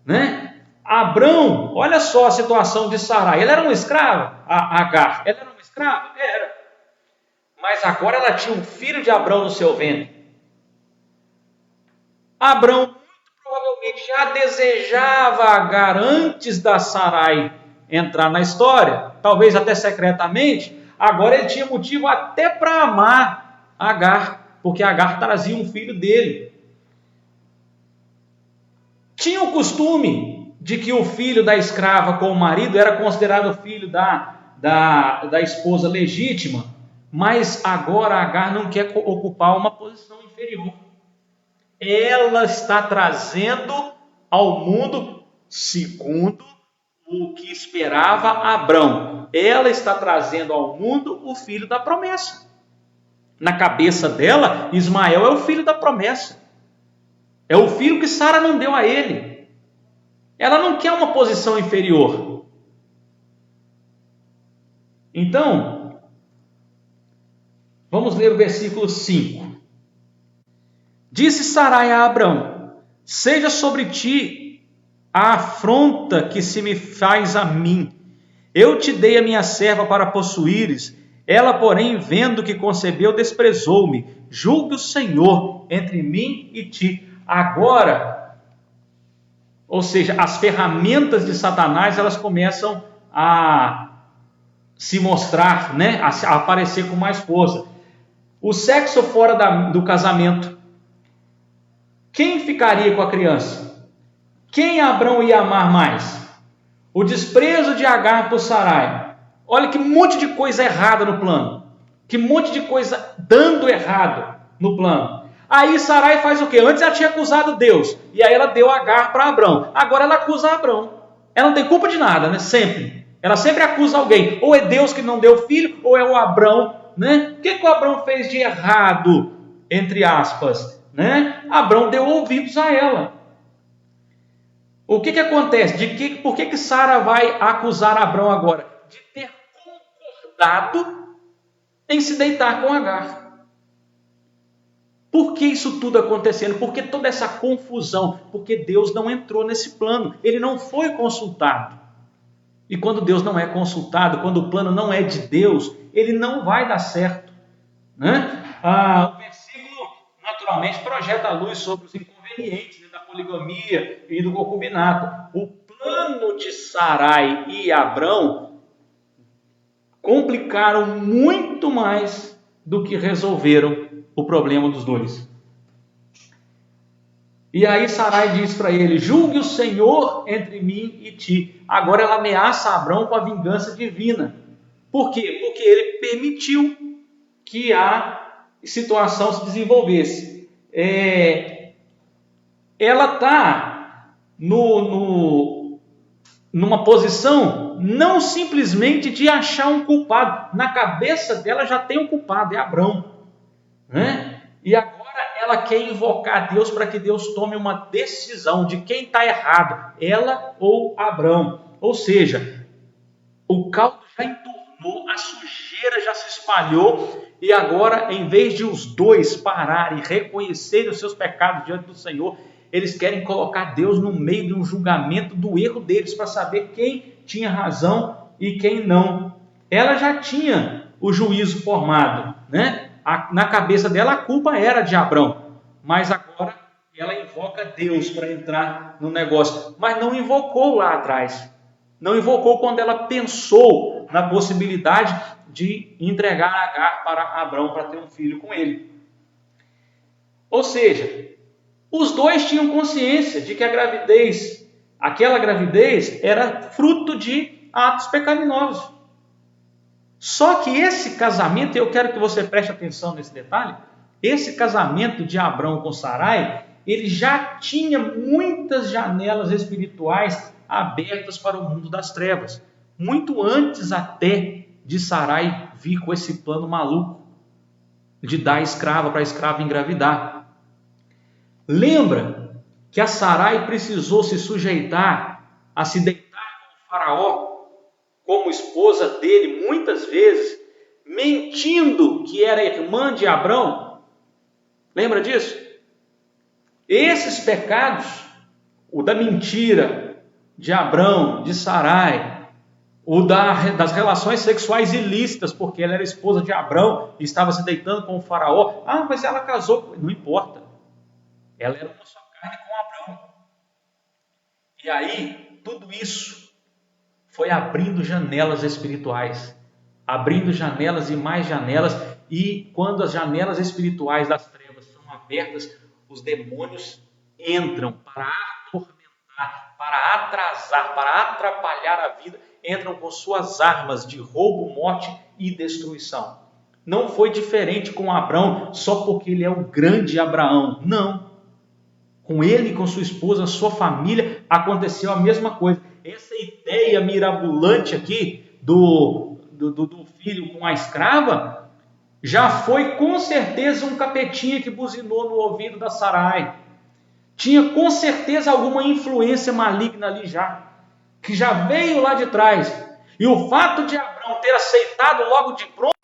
A: né? Abrão, olha só a situação de Sarai. Ela era uma escrava, a Agar. Ela era uma escrava? Era. Mas agora ela tinha um filho de Abrão no seu ventre. Abrão muito provavelmente já desejava Agar antes da Sarai entrar na história, talvez até secretamente. Agora ele tinha motivo até para amar Agar, porque Agar trazia um filho dele. Tinha o costume de que o filho da escrava com o marido era considerado filho da esposa legítima, mas agora Agar não quer ocupar uma posição inferior. Ela está trazendo ao mundo, segundo o que esperava Abrão, ela está trazendo ao mundo o filho da promessa. Na cabeça dela, Ismael é o filho da promessa. É o filho que Sara não deu a ele. Ela não quer uma posição inferior. Então, vamos ler o versículo 5. Disse Sarai a Abrão: seja sobre ti a afronta que se me faz a mim. Eu te dei a minha serva para possuíres. Ela, porém, vendo que concebeu, desprezou-me. Julgue o Senhor entre mim e ti. Agora, ou seja, as ferramentas de Satanás, elas começam a se mostrar, né? A aparecer com mais força. O sexo fora do casamento. Quem ficaria com a criança? Quem Abrão ia amar mais? O desprezo de Agar por Sarai. Olha que monte de coisa errada no plano. Que monte de coisa dando errado no plano. Aí Sarai faz o quê? Antes ela tinha acusado Deus. E aí ela deu Agar para Abrão. Agora ela acusa Abrão. Ela não tem culpa de nada, né? Sempre. Ela sempre acusa alguém. Ou é Deus que não deu filho, ou é o Abrão, né? O que o Abrão fez de errado? Entre aspas, né? Abrão deu ouvidos a ela. O que acontece? Por que Sara vai acusar Abrão agora? De ter concordado em se deitar com Agar. Por que isso tudo acontecendo? Por que toda essa confusão? Porque Deus não entrou nesse plano, ele não foi consultado. E quando Deus não é consultado, quando o plano não é de Deus, ele não vai dar certo, né? O versículo naturalmente projeta a luz sobre os inconvenientes, né, da poligamia e do concubinato. O plano de Sarai e Abrão complicaram muito mais do que resolveram o problema dos dois. E aí Sarai diz para ele: julgue o Senhor entre mim e ti. Agora ela ameaça Abrão com a vingança divina. Por quê? Porque ele permitiu que a situação se desenvolvesse. Ela está numa posição não simplesmente de achar um culpado. Na cabeça dela já tem um culpado, é Abrão, né? E agora ela quer invocar Deus para que Deus tome uma decisão de quem está errado, ela ou Abrão. Ou seja, o caldo já entornou, a sujeira já se espalhou, e agora, em vez de os dois pararem e reconhecerem os seus pecados diante do Senhor, eles querem colocar Deus no meio de um julgamento do erro deles, para saber quem tinha razão e quem não. Ela já tinha o juízo formado, né? Na cabeça dela a culpa era de Abrão, mas agora ela invoca Deus para entrar no negócio, mas não invocou lá atrás, não invocou quando ela pensou na possibilidade de entregar Agar para Abrão para ter um filho com ele. Ou seja, os dois tinham consciência de que aquela gravidez era fruto de atos pecaminosos. Só que esse casamento, eu quero que você preste atenção nesse detalhe, esse casamento de Abrão com Sarai, ele já tinha muitas janelas espirituais abertas para o mundo das trevas, muito antes até de Sarai vir com esse plano maluco de dar escrava para a escrava engravidar. Lembra que a Sarai precisou se sujeitar a se deitar com o faraó como esposa dele muitas vezes, mentindo que era irmã de Abrão? Lembra disso? Esses pecados, o da mentira de Abrão, de Sarai, o das relações sexuais ilícitas, porque ela era esposa de Abrão e estava se deitando com o faraó. Mas ela casou, não importa. Ela era uma só carne com Abrão. E aí, tudo isso foi abrindo janelas espirituais, abrindo janelas e mais janelas, e quando as janelas espirituais das trevas são abertas, os demônios entram para atormentar, para atrasar, para atrapalhar a vida, entram com suas armas de roubo, morte e destruição. Não foi diferente com Abrão, só porque ele é o grande Abraão, não. Com ele, com sua esposa, sua família, aconteceu a mesma coisa. Essa ideia mirabolante aqui do filho com a escrava já foi com certeza um capetinha que buzinou no ouvido da Sarai. Tinha com certeza alguma influência maligna ali que já veio lá de trás. E o fato de Abrão ter aceitado logo de pronto,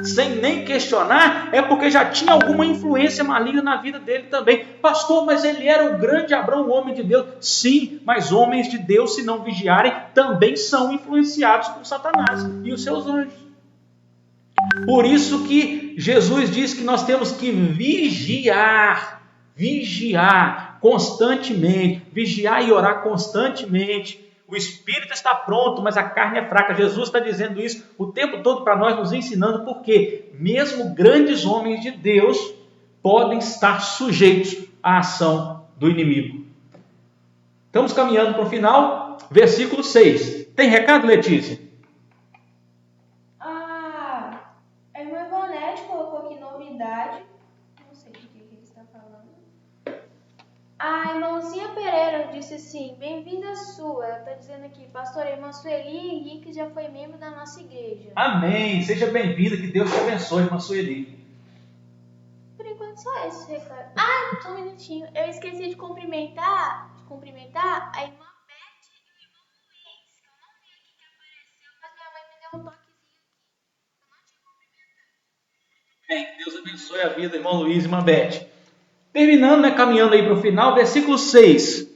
A: sem nem questionar, é porque já tinha alguma influência maligna na vida dele também. Pastor, mas ele era o grande Abrão, o homem de Deus. Sim, mas homens de Deus, se não vigiarem, também são influenciados por Satanás e os seus anjos. Por isso que Jesus diz que nós temos que vigiar constantemente, vigiar e orar constantemente. O espírito está pronto, mas a carne é fraca. Jesus está dizendo isso o tempo todo para nós, nos ensinando, porque mesmo grandes homens de Deus podem estar sujeitos à ação do inimigo. Estamos caminhando para o final, versículo 6. Tem recado, Letícia?
B: A irmã Ivonete colocou aqui novidade. Não sei de que ele está falando. A irmãzinha Pereira disse assim: bem-vinda sua. Ela está dizendo aqui: pastora, a irmã Sueli Henrique já foi membro da nossa igreja.
A: Amém. Seja bem-vinda, que Deus te abençoe, irmã Sueli.
B: Por enquanto só esse recado. Só um minutinho. Eu esqueci de cumprimentar a irmã Beth e o irmão Luiz, que eu não vi aqui que apareceu, mas minha mãe me deu um toquezinho aqui. Eu não tinha cumprimentado.
A: Deus abençoe a vida, irmão Luiz e irmã Beth. Terminando, caminhando aí para o final, versículo 6.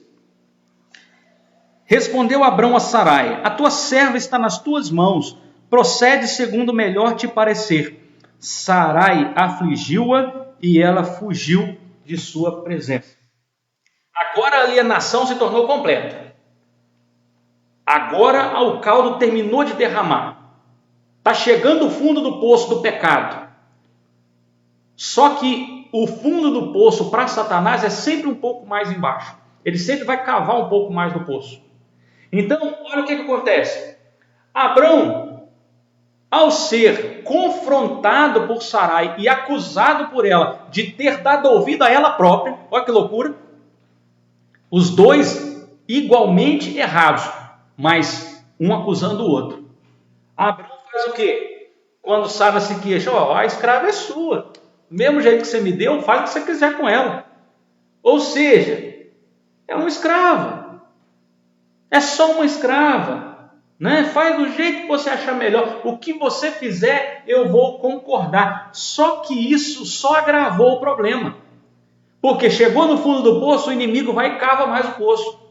A: Respondeu Abrão a Sarai: a tua serva está nas tuas mãos, procede segundo melhor te parecer. Sarai afligiu-a e ela fugiu de sua presença. Agora a alienação se tornou completa. Agora o caldo terminou de derramar. Está chegando o fundo do poço do pecado. Só que o fundo do poço para Satanás é sempre um pouco mais embaixo. Ele sempre vai cavar um pouco mais no poço. Então, olha o que acontece. Abrão, ao ser confrontado por Sarai e acusado por ela de ter dado ouvido a ela própria, olha que loucura, os dois igualmente errados, mas um acusando o outro. Abrão faz o quê? Quando Sara se queixa, a escrava é sua. Do mesmo jeito que você me deu, faz o que você quiser com ela. Ou seja, é uma escrava. É só uma escrava. Faz do jeito que você achar melhor. O que você fizer, eu vou concordar. Só que isso só agravou o problema. Porque chegou no fundo do poço, o inimigo vai e cava mais o poço.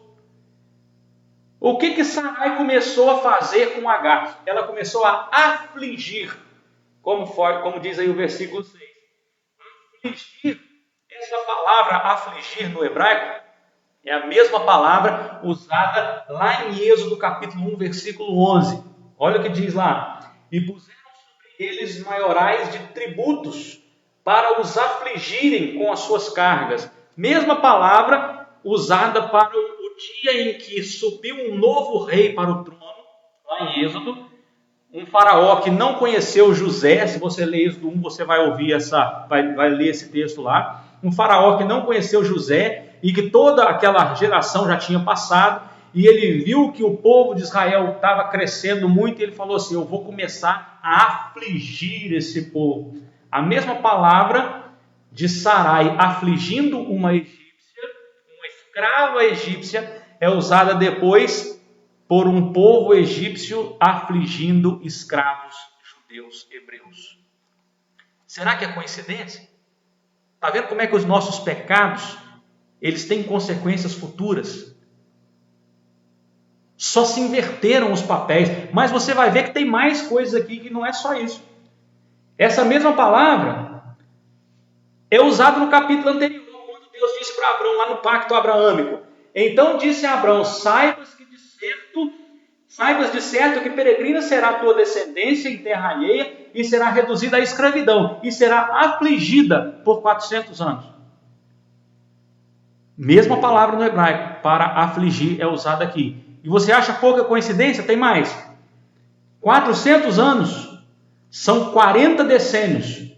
A: O que Sarai começou a fazer com Agar? Ela começou a afligir. Como diz aí o versículo 6. Afligir, essa palavra afligir no hebraico, é a mesma palavra usada lá em Êxodo capítulo 1, versículo 11. Olha o que diz lá. E puseram sobre eles maiorais de tributos para os afligirem com as suas cargas. Mesma palavra usada para o dia em que subiu um novo rei para o trono, lá em Êxodo. Um faraó que não conheceu José. Se você ler Êxodo 1, você vai ouvir vai ler esse texto lá. Um faraó que não conheceu José e que toda aquela geração já tinha passado, e ele viu que o povo de Israel estava crescendo muito, e ele falou assim: eu vou começar a afligir esse povo. A mesma palavra de Sarai afligindo uma egípcia, uma escrava egípcia, é usada depois por um povo egípcio afligindo escravos judeus hebreus. Será que é coincidência? Está vendo como é que os nossos pecados eles têm consequências futuras? Só se inverteram os papéis, mas você vai ver que tem mais coisas aqui que não é só isso. Essa mesma palavra é usada no capítulo anterior, quando Deus disse para Abrão, lá no pacto abraâmico: então disse a Abrão: saibas de certo que peregrina será a tua descendência em terra alheia, e será reduzida à escravidão, e será afligida por 400 anos. Mesma palavra no hebraico, para afligir, é usada aqui. E você acha pouca coincidência? Tem mais. 400 anos são 40 decênios.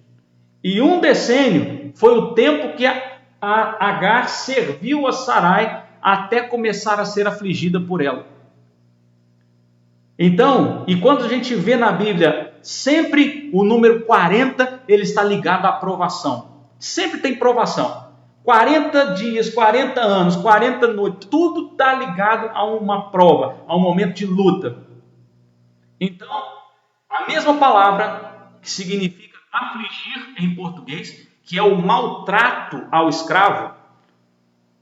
A: E um decênio foi o tempo que a Agar serviu a Sarai até começar a ser afligida por ela. Então, e quando a gente vê na Bíblia, sempre o número 40, ele está ligado à provação. Sempre tem provação. 40 dias, 40 anos, 40 noites, tudo está ligado a uma prova, a um momento de luta. Então, a mesma palavra que significa afligir em português, que é o maltrato ao escravo.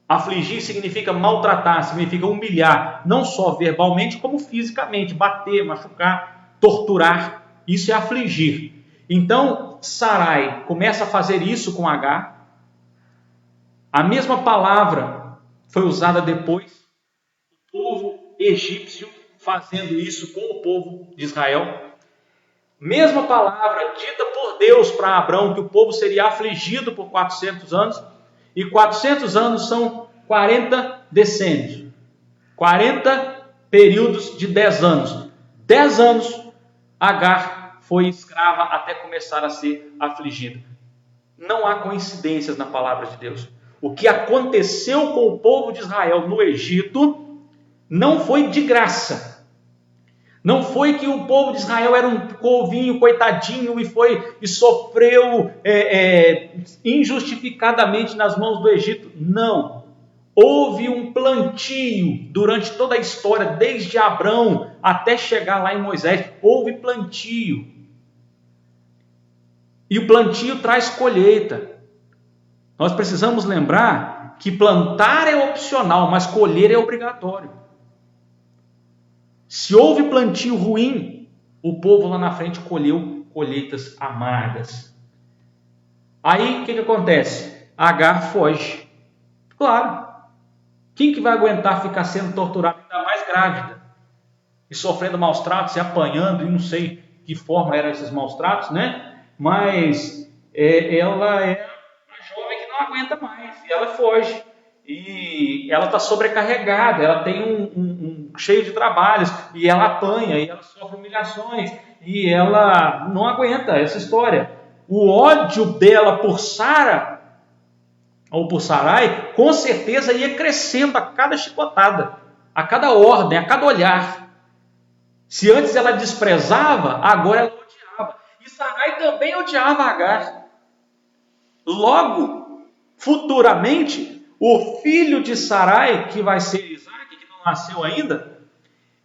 A: Afligir significa maltratar, significa humilhar, não só verbalmente, como fisicamente, bater, machucar, torturar. Isso é afligir. Então, Sarai começa a fazer isso com Agar. A mesma palavra foi usada depois, o povo egípcio fazendo isso com o povo de Israel. Mesma palavra dita por Deus para Abrão, que o povo seria afligido por 400 anos. E 400 anos são 40 decênios. 40 períodos de 10 anos. 10 anos, Agar foi escrava até começar a ser afligida. Não há coincidências na palavra de Deus. O que aconteceu com o povo de Israel no Egito não foi de graça. Não foi que o povo de Israel era um povinho coitadinho e sofreu injustificadamente nas mãos do Egito. Não. Houve um plantio durante toda a história, desde Abrão até chegar lá em Moisés. Houve plantio. E o plantio traz colheita. Nós precisamos lembrar que plantar é opcional, mas colher é obrigatório. Se houve plantio ruim, o povo lá na frente colheu colheitas amargas. Aí o que acontece? Agar foge. Claro. Quem que vai aguentar ficar sendo torturado, ainda mais grávida? E sofrendo maus tratos e apanhando, e não sei que forma eram esses maus tratos, né? Mas ela é uma jovem que não aguenta mais, e ela foge. E ela está sobrecarregada, ela tem um cheio de trabalhos, e ela apanha, e ela sofre humilhações, e ela não aguenta essa história. O ódio dela por Sara, ou por Sarai, com certeza ia crescendo a cada chicotada, a cada ordem, a cada olhar. Se antes ela desprezava, agora ela odiava. E Sarai também odiava Agar. Logo, futuramente, o filho de Sarai, que vai ser Isaac, que não nasceu ainda,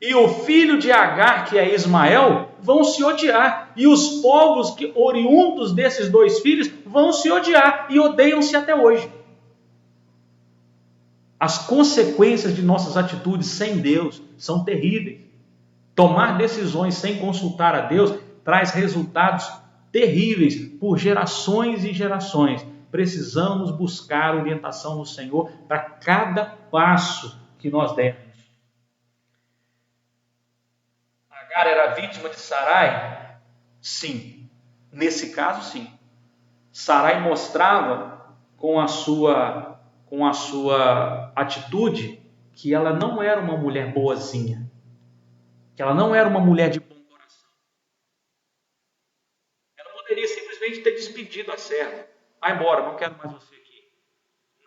A: e o filho de Agar, que é Ismael, vão se odiar. E os povos oriundos desses dois filhos vão se odiar e odeiam-se até hoje. As consequências de nossas atitudes sem Deus são terríveis. Tomar decisões sem consultar a Deus traz resultados terríveis por gerações e gerações. Precisamos buscar orientação no Senhor para cada passo que nós dermos. Agar era vítima de Sarai? Sim. Nesse caso, sim. Sarai mostrava com a sua atitude que ela não era uma mulher boazinha, que ela não era uma mulher de bom coração. Ela poderia simplesmente ter despedido a serva. Vai embora, não quero mais você aqui.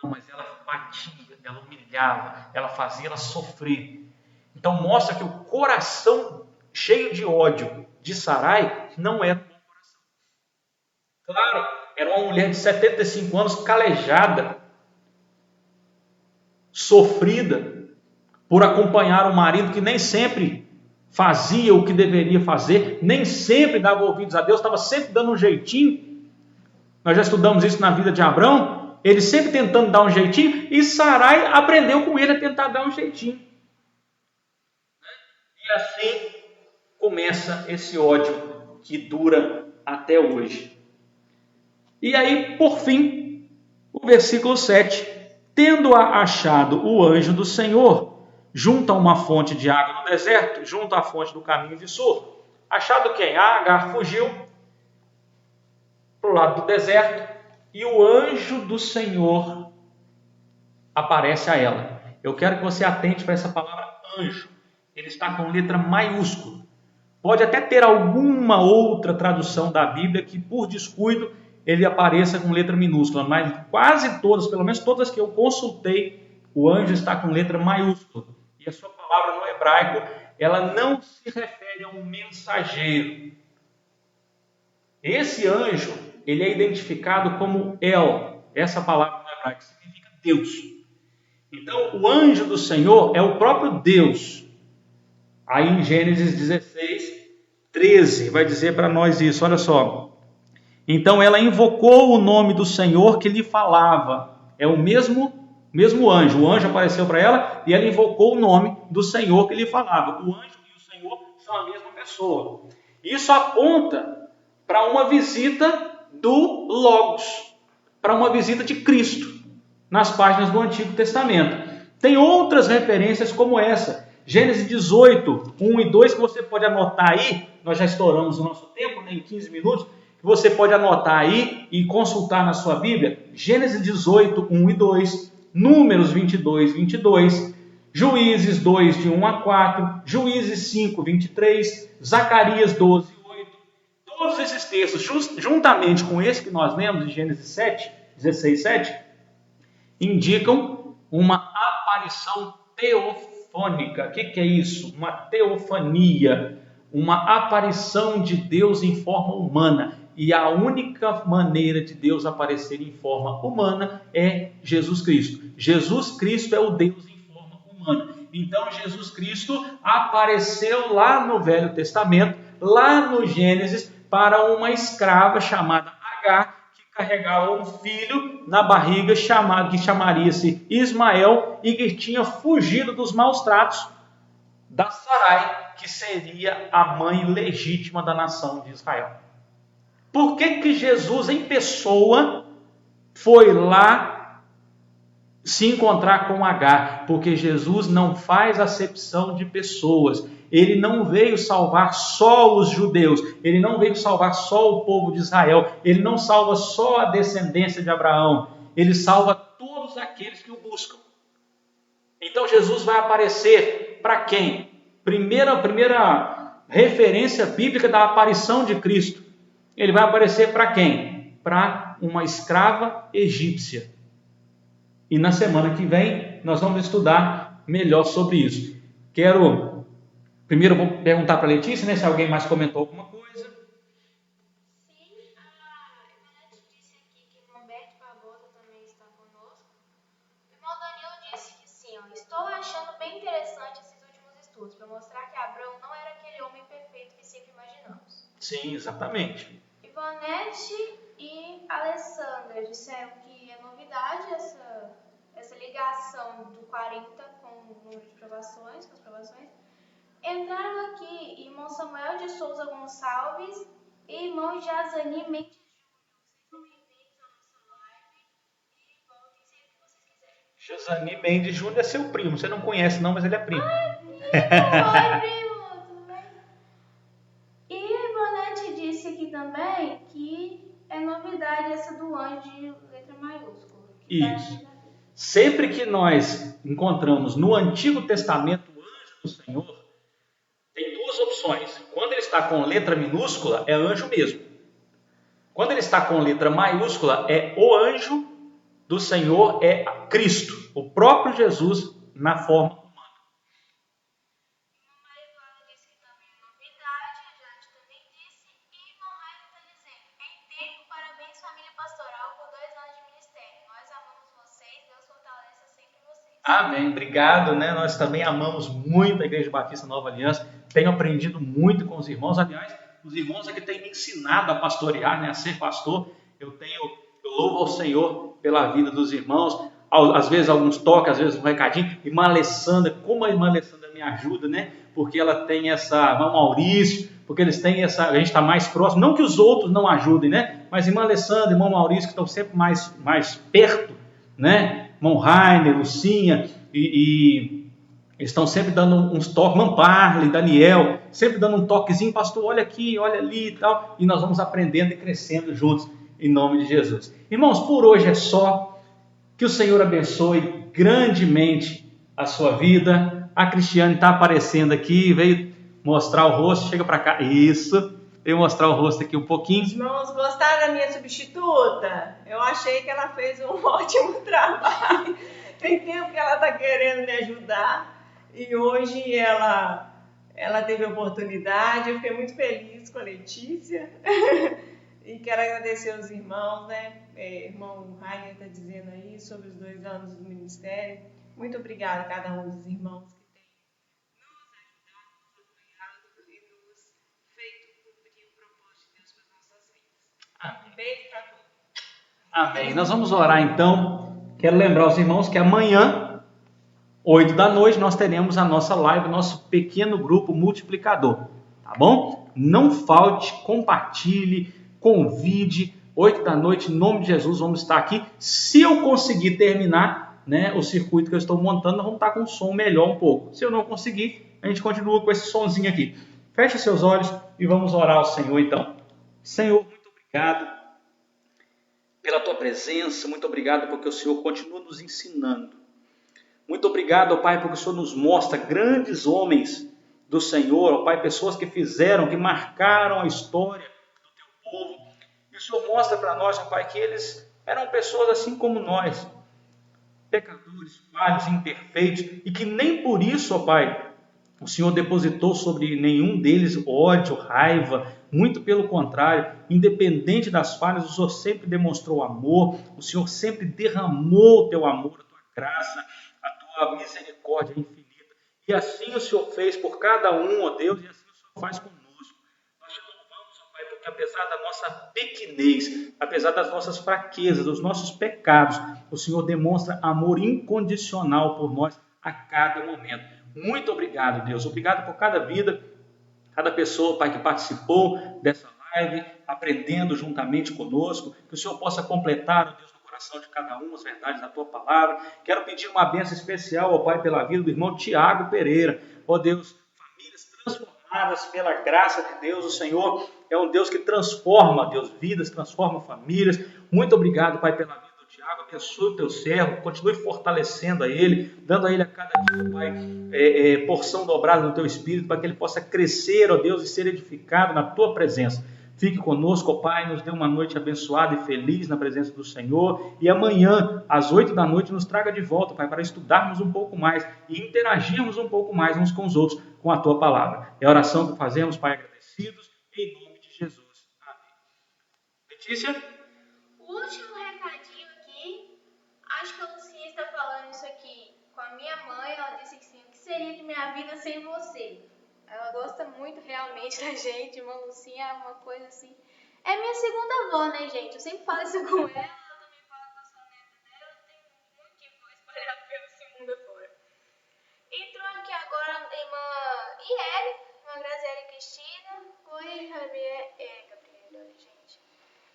A: Não, mas ela batia, ela humilhava, ela fazia ela sofrer. Então mostra que o coração cheio de ódio de Sarai não era um bom coração. Claro, era uma mulher de 75 anos calejada, sofrida por acompanhar um marido que nem sempre fazia o que deveria fazer, nem sempre dava ouvidos a Deus, estava sempre dando um jeitinho. Nós já estudamos isso na vida de Abrão, ele sempre tentando dar um jeitinho, e Sarai aprendeu com ele a tentar dar um jeitinho. E assim começa esse ódio que dura até hoje. E aí, por fim, o versículo 7. Tendo-a achado o anjo do Senhor, junto a uma fonte de água no deserto, junto à fonte do caminho de Sur. Achado quem? Agar fugiu para o lado do deserto e o anjo do Senhor aparece a ela. Eu quero que você atente para essa palavra anjo. Ele está com letra maiúscula. Pode até ter alguma outra tradução da Bíblia que, por descuido, ele apareça com letra minúscula, mas quase todas, pelo menos todas que eu consultei, o anjo está com letra maiúscula. E a sua palavra no hebraico, ela não se refere a um mensageiro. Esse anjo, ele é identificado como El. Essa palavra no hebraico significa Deus. Então, o anjo do Senhor é o próprio Deus. Aí em Gênesis 16, 13, vai dizer para nós isso, olha só. Então ela invocou o nome do Senhor que lhe falava. É o mesmo anjo. O anjo apareceu para ela e ela invocou o nome do Senhor que lhe falava. O anjo e o Senhor são a mesma pessoa. Isso aponta para uma visita do Logos, para uma visita de Cristo, nas páginas do Antigo Testamento. Tem outras referências como essa. Gênesis 18, 1 e 2, que você pode anotar aí. Nós já estouramos o nosso tempo, né, em 15 minutos. Você pode anotar aí e consultar na sua Bíblia. Gênesis 18, 1 e 2, Números 22, 22, Juízes 2, de 1 a 4, Juízes 5, 23, Zacarias 12, 8. Todos esses textos, juntamente com esse que nós lemos em Gênesis 7, 16, 7, indicam uma aparição teofônica. O que é isso? Uma teofania, uma aparição de Deus em forma humana. E a única maneira de Deus aparecer em forma humana é Jesus Cristo. Jesus Cristo é o Deus em forma humana. Então Jesus Cristo apareceu lá no Velho Testamento, lá no Gênesis, para uma escrava chamada Agar, que carregava um filho na barriga que chamaria-se Ismael e que tinha fugido dos maus tratos da Sarai, que seria a mãe legítima da nação de Israel. Por que Jesus em pessoa foi lá se encontrar com Agar? Porque Jesus não faz acepção de pessoas. Ele não veio salvar só os judeus. Ele não veio salvar só o povo de Israel. Ele não salva só a descendência de Abraão. Ele salva todos aqueles que o buscam. Então Jesus vai aparecer para quem? Primeira referência bíblica da aparição de Cristo. Ele vai aparecer para quem? Para uma escrava egípcia. E na semana que vem nós vamos estudar melhor sobre isso. Primeiro vou perguntar para a Letícia, né, se alguém mais comentou alguma coisa.
B: Sim, a Ivonete disse aqui que o Humberto Barbosa também está conosco. O irmão Danilo disse que sim, ó, estou achando bem interessante esses últimos estudos, para mostrar que Abraão não era aquele homem perfeito que sempre imaginamos.
A: Sim, exatamente.
B: Ivonete e Alessandra disseram que é novidade essa ligação do 40 com o número de provações, com as provações. Entraram aqui irmão Samuel de Souza Gonçalves e irmão Jazani Mendes Júnior. Sejam bem-vindos à nossa live e voltem sempre que vocês quiserem.
A: Jazani Mendes Júnior é seu primo. Você não conhece não, mas ele é primo.
B: Oi, primo, tudo bem? E a Ivonete disse aqui também que é novidade essa do anjo de letra maiúscula.
A: Isso. Sempre que nós encontramos no Antigo Testamento o anjo do Senhor, tem duas opções. Quando ele está com letra minúscula, é anjo mesmo. Quando ele está com letra maiúscula, é o anjo do Senhor, é Cristo, o próprio Jesus na forma humana.
B: Irmã Marivalda disse que também é novidade, a Jade também disse, e irmã Maia está dizendo, em tempo, parabéns família pastoral por 2 anos de ministério. Nós amamos vocês, Deus fortaleça sempre vocês.
A: Amém, obrigado, né? Nós também amamos muito a Igreja Batista Nova Aliança, tenho aprendido muito com os irmãos, aliás, os irmãos aqui têm me ensinado a pastorear, né? A ser pastor. Eu louvo ao Senhor pela vida dos irmãos, às vezes alguns toques, às vezes um recadinho. Irmã Alessandra, como a irmã Alessandra me ajuda, né? Porque ela tem irmão Maurício, porque eles têm a gente está mais próximo, não que os outros não ajudem, né? Mas irmã Alessandra, irmão Maurício, que estão sempre mais perto, né? Irmão Rainer, Lucinha, e eles estão sempre dando uns toques, Mamparley, Daniel, sempre dando um toquezinho, pastor, olha aqui, olha ali e tal, e nós vamos aprendendo e crescendo juntos, em nome de Jesus. Irmãos, por hoje é só, que o Senhor abençoe grandemente a sua vida. A Cristiane está aparecendo aqui, veio mostrar o rosto, chega para cá, isso, veio mostrar o rosto aqui um pouquinho.
C: Irmãos, gostaram da minha substituta? Eu achei que ela fez um ótimo trabalho, tem tempo que ela está querendo me ajudar, e hoje ela teve a oportunidade. Eu fiquei muito feliz com a Letícia e quero agradecer aos irmãos, né? Irmão Rainer está dizendo aí sobre os 2 anos do ministério. Muito obrigada a cada um dos irmãos que tem nos ajudado, nos apoiado e nos feito cumprir o propósito de Deus para as nossas vidas.
A: Amém.
C: Um beijo para todos.
A: Amém. Nós vamos orar então. Quero lembrar os irmãos que amanhã, 8 da noite, nós teremos a nossa live, nosso pequeno grupo multiplicador. Tá bom? Não falte, compartilhe, convide. 8 da noite, em nome de Jesus, vamos estar aqui. Se eu conseguir terminar, né, o circuito que eu estou montando, nós vamos estar com um som melhor um pouco. Se eu não conseguir, a gente continua com esse sonzinho aqui. Feche seus olhos e vamos orar ao Senhor então. Senhor, muito obrigado pela tua presença, muito obrigado porque o Senhor continua nos ensinando. Muito obrigado, ó Pai, porque o Senhor nos mostra grandes homens do Senhor, ó Pai, pessoas que fizeram, que marcaram a história do teu povo. E o Senhor mostra para nós, ó Pai, que eles eram pessoas assim como nós, pecadores, falhos, imperfeitos, e que nem por isso, ó Pai, o Senhor depositou sobre nenhum deles ódio, raiva, muito pelo contrário, independente das falhas, o Senhor sempre demonstrou amor, o Senhor sempre derramou o teu amor, a tua graça, a tua misericórdia infinita. E assim o Senhor fez por cada um, ó Deus, e assim o Senhor faz conosco. Nós te louvamos, ó Pai, porque que apesar da nossa pequenez, apesar das nossas fraquezas, dos nossos pecados, o Senhor demonstra amor incondicional por nós a cada momento. Muito obrigado, Deus. Obrigado por cada vida, cada pessoa, Pai, que participou dessa live, aprendendo juntamente conosco. Que o Senhor possa completar, ó Deus, no coração de cada um as verdades da Tua palavra. Quero pedir uma bênção especial, ó Pai, pela vida do irmão Tiago Pereira. Ó Deus, famílias transformadas pela graça de Deus. O Senhor é um Deus que transforma, Deus, vidas, transforma famílias. Muito obrigado, Pai, pela vida do Tiago. Abençoe o Teu servo, continue fortalecendo a ele, dando a ele a cada dia, Pai, porção dobrada no Teu Espírito, para que ele possa crescer, ó Deus, e ser edificado na Tua presença. Fique conosco, ó Pai, nos dê uma noite abençoada e feliz na presença do Senhor. E amanhã, às 8 da noite, nos traga de volta, Pai, para estudarmos um pouco mais e interagirmos um pouco mais uns com os outros com a Tua palavra. É a oração que fazemos, Pai, agradecidos, em nome de Jesus. Amém. Letícia?
B: O último recadinho aqui, acho que a Lucinha está falando isso aqui com a minha mãe. Ela disse assim: o que seria de minha vida sem você? Ela gosta muito realmente da gente. Irmã Lucinha é uma coisa assim. É minha segunda avó, né, gente? Eu sempre falo isso com ela também fala que eu sou neta dela. Tem muito que vou espalhar pelo mundo afora. Entrou aqui agora a irmã Iele, irmã Graziele Cristina. Oi, Gabriela, gente.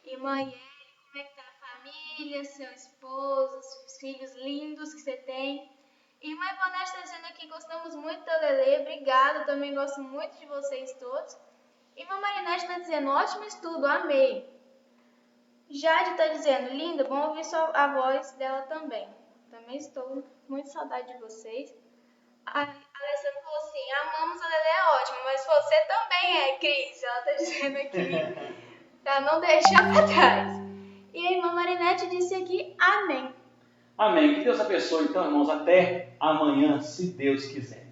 B: Irmã Iele, como é que tá a família, seu esposo, os filhos lindos que você tem? Irmã Ivonete está dizendo aqui: gostamos muito da Lelê, obrigada, também gosto muito de vocês todos. Irmã Marinete está dizendo: ótimo estudo, amei. Jade está dizendo: linda, bom ouvir a voz dela também. Também estou com muita saudade de vocês. A Alessandra falou assim: amamos a Lelê, é ótimo, mas você também é, Cris. Ela está dizendo aqui para não deixar para trás. E a irmã Marinete disse aqui: amém.
A: Amém. Que Deus abençoe, então, irmãos. Até amanhã, se Deus quiser.